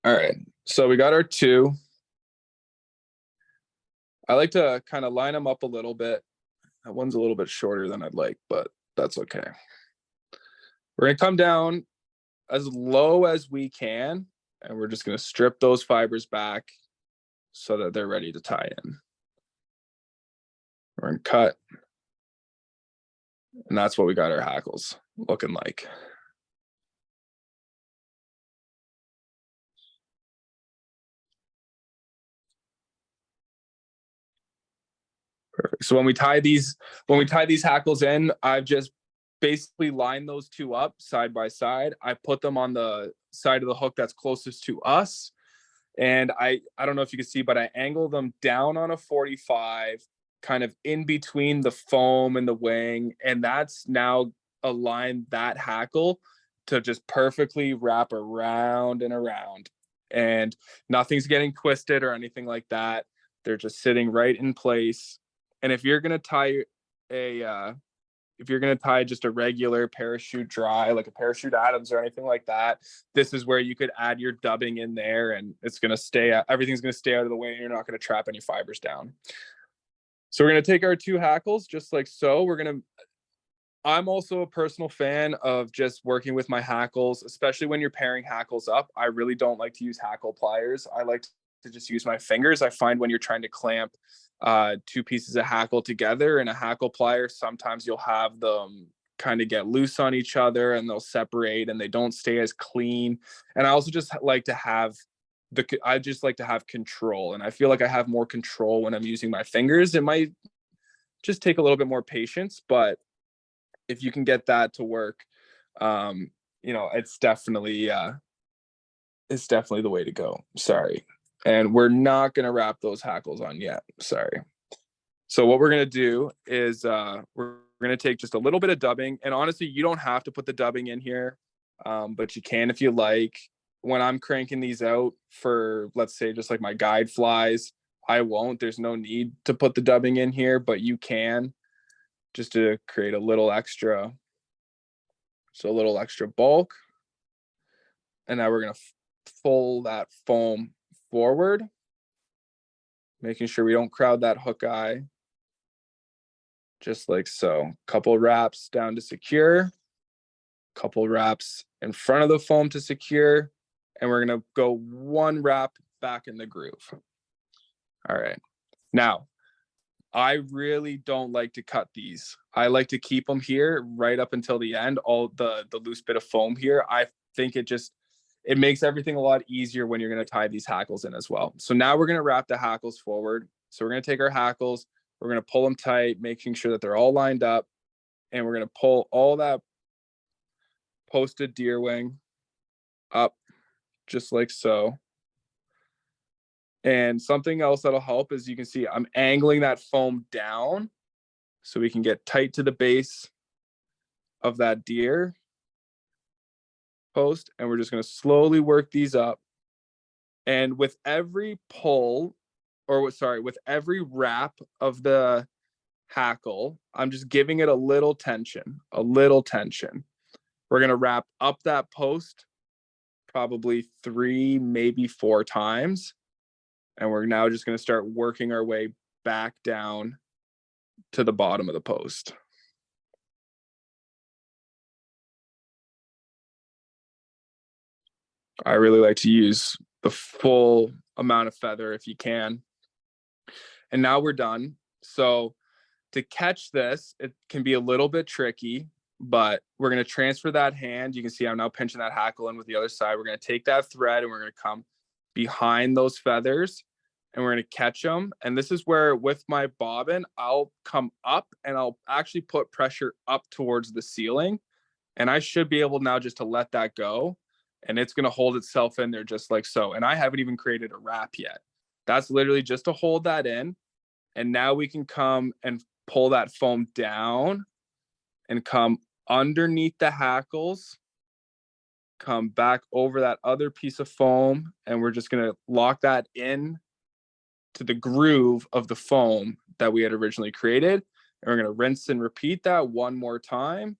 All right. So we got our 2. I like to kind of line them up a little bit. That one's a little bit shorter than I'd like, but that's okay. We're going to come down as low as we can, and we're just going to strip those fibers back so that they're ready to tie in. We're going to cut, and that's what we got our hackles looking like. Perfect. So when we tie these hackles in, I've just basically lined those 2 up side by side. I put them on the side of the hook that's closest to us. And I don't know if you can see, but I angle them down on a 45, kind of in between the foam and the wing. And that's now aligned that hackle to just perfectly wrap around and around. And nothing's getting twisted or anything like that. They're just sitting right in place. And if you're gonna tie just a regular parachute dry, like a parachute Adams or anything like that, this is where you could add your dubbing in there, and it's gonna stay. Everything's gonna stay out of the way, and you're not gonna trap any fibers down. So we're gonna take our 2 hackles just like so. I'm also a personal fan of just working with my hackles, especially when you're pairing hackles up. I really don't like to use hackle pliers. I like to just use my fingers. I find when you're trying to clamp 2 pieces of hackle together in a hackle plier, sometimes you'll have them kind of get loose on each other and they'll separate and they don't stay as clean. And I also just like to have control, and I feel like I have more control when I'm using my fingers. It might just take a little bit more patience, but if you can get that to work, it's definitely the way to go. Sorry. And we're not going to wrap those hackles on yet. Sorry. So what we're going to do is we're going to take just a little bit of dubbing. And honestly, you don't have to put the dubbing in here, but you can if you like. When I'm cranking these out for, let's say, just like my guide flies, I won't. There's no need to put the dubbing in here, but you can, just to create a little extra bulk. And now we're going to pull that foam forward, making sure we don't crowd that hook eye, just like so. Couple wraps down to secure, couple wraps in front of the foam to secure, and we're going to go 1 wrap back in the groove. All right. Now, I really don't like to cut these. I like to keep them here right up until the end, all the loose bit of foam here. I think it makes everything a lot easier when you're going to tie these hackles in as well. So now we're going to wrap the hackles forward. So we're going to take our hackles, we're going to pull them tight, making sure that they're all lined up, and we're going to pull all that posted deer wing up just like so. And something else that'll help is you can see I'm angling that foam down so we can get tight to the base of that deer post. And we're just going to slowly work these up. And with every with every wrap of the hackle, I'm just giving it a little tension. We're going to wrap up that post probably 3, maybe 4 times. And we're now just going to start working our way back down to the bottom of the post. I really like to use the full amount of feather if you can. And now we're done. So to catch this, it can be a little bit tricky, but we're going to transfer that hand. You can see I'm now pinching that hackle in with the other side. We're going to take that thread and we're going to come behind those feathers and we're going to catch them. And this is where with my bobbin, I'll come up and I'll actually put pressure up towards the ceiling. And I should be able now just to let that go. And it's going to hold itself in there just like so. And I haven't even created a wrap yet. That's literally just to hold that in. And now we can come and pull that foam down and come underneath the hackles, come back over that other piece of foam. And we're just going to lock that in to the groove of the foam that we had originally created. And we're going to rinse and repeat that one more time.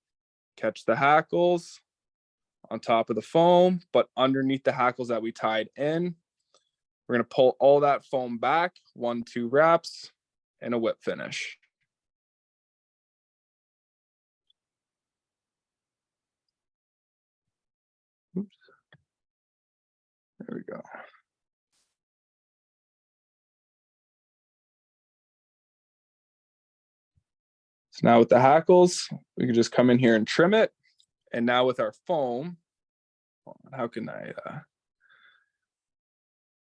Catch the hackles on top of the foam, but underneath the hackles that we tied in. We're going to pull all that foam back, 1, 2 wraps, and a whip finish. Oops. There we go. So now with the hackles, we can just come in here and trim it. And now with our foam, how can I,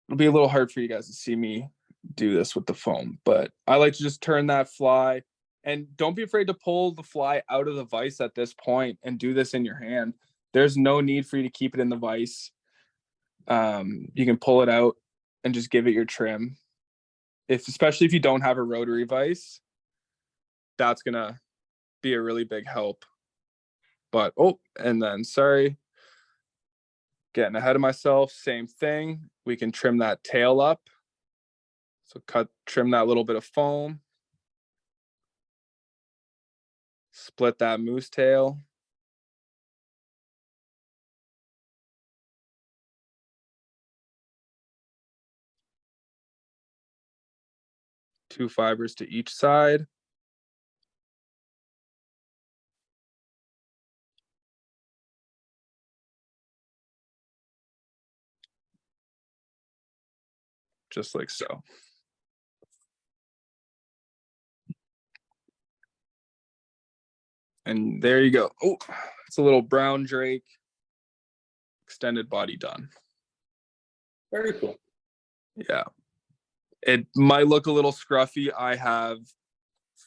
it'll be a little hard for you guys to see me do this with the foam, but I like to just turn that fly. And don't be afraid to pull the fly out of the vise at this point and do this in your hand. There's no need for you to keep it in the vise. You can pull it out and just give it your trim. Especially if you don't have a rotary vise, that's gonna be a really big help. But, and then, sorry, getting ahead of myself, same thing. We can trim that tail up. So trim that little bit of foam. Split that moose tail. Two fibers to each side. Just like so. And there you go. Oh, it's a little brown drake. Extended body done. Very cool. Yeah. It might look a little scruffy. I have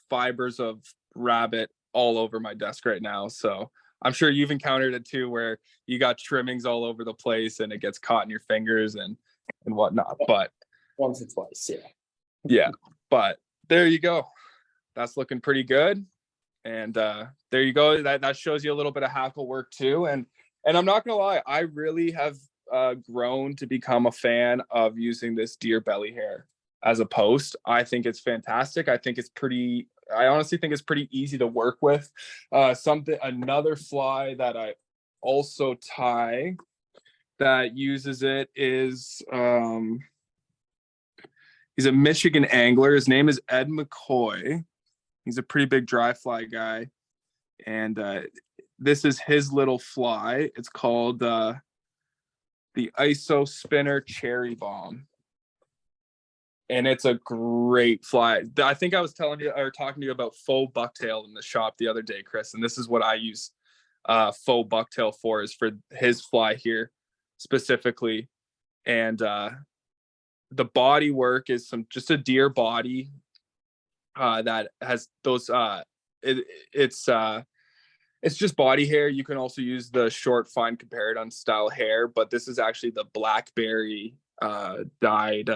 fibers of rabbit all over my desk right now. So I'm sure you've encountered it too, where you got trimmings all over the place and it gets caught in your fingers and whatnot. But once or twice, yeah. Yeah, but there you go. That's looking pretty good. And there you go. That shows you a little bit of hackle work too. And I'm not gonna lie, I really have grown to become a fan of using this deer belly hair as a post. I think it's fantastic. I honestly think it's pretty easy to work with. Another fly that I also tie that uses it is he's a Michigan angler. His name is Ed McCoy. He's a pretty big dry fly guy. And this is his little fly. It's called the ISO Spinner Cherry Bomb. And it's a great fly. I think I was talking to you about faux bucktail in the shop the other day, Chris. And this is what I use faux bucktail for, is for his fly here specifically. And the body work is just a deer body that has those it's just body hair. You can also use the short fine compared style hair, but this is actually the blackberry dyed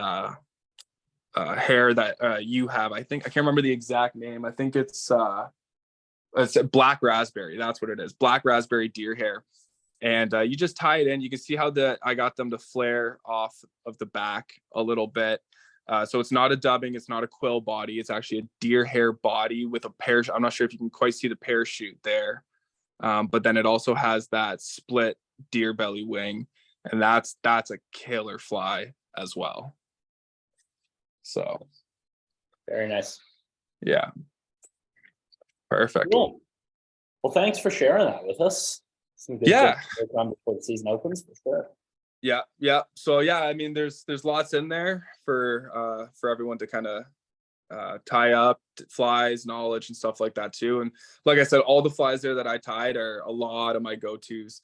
hair that you have. I think I can't remember the exact name. I think it's black raspberry. That's what it is. Black raspberry deer hair. And you just tie it in. You can see how I got them to flare off of the back a little bit. So it's not a dubbing. It's not a quill body. It's actually a deer hair body with a parachute. I'm not sure if you can quite see the parachute there. But then it also has that split deer belly wing. and that's a killer fly as well. So Very nice. yeah, perfect. Cool. Well, thanks for sharing that with us. Some good Yeah. tips to work on before the season opens, for sure. Yeah. So yeah, I mean, there's lots in there for everyone to kind of tie up, flies, knowledge, and stuff like that too. And like I said, all the flies there that I tied are a lot of my go-tos.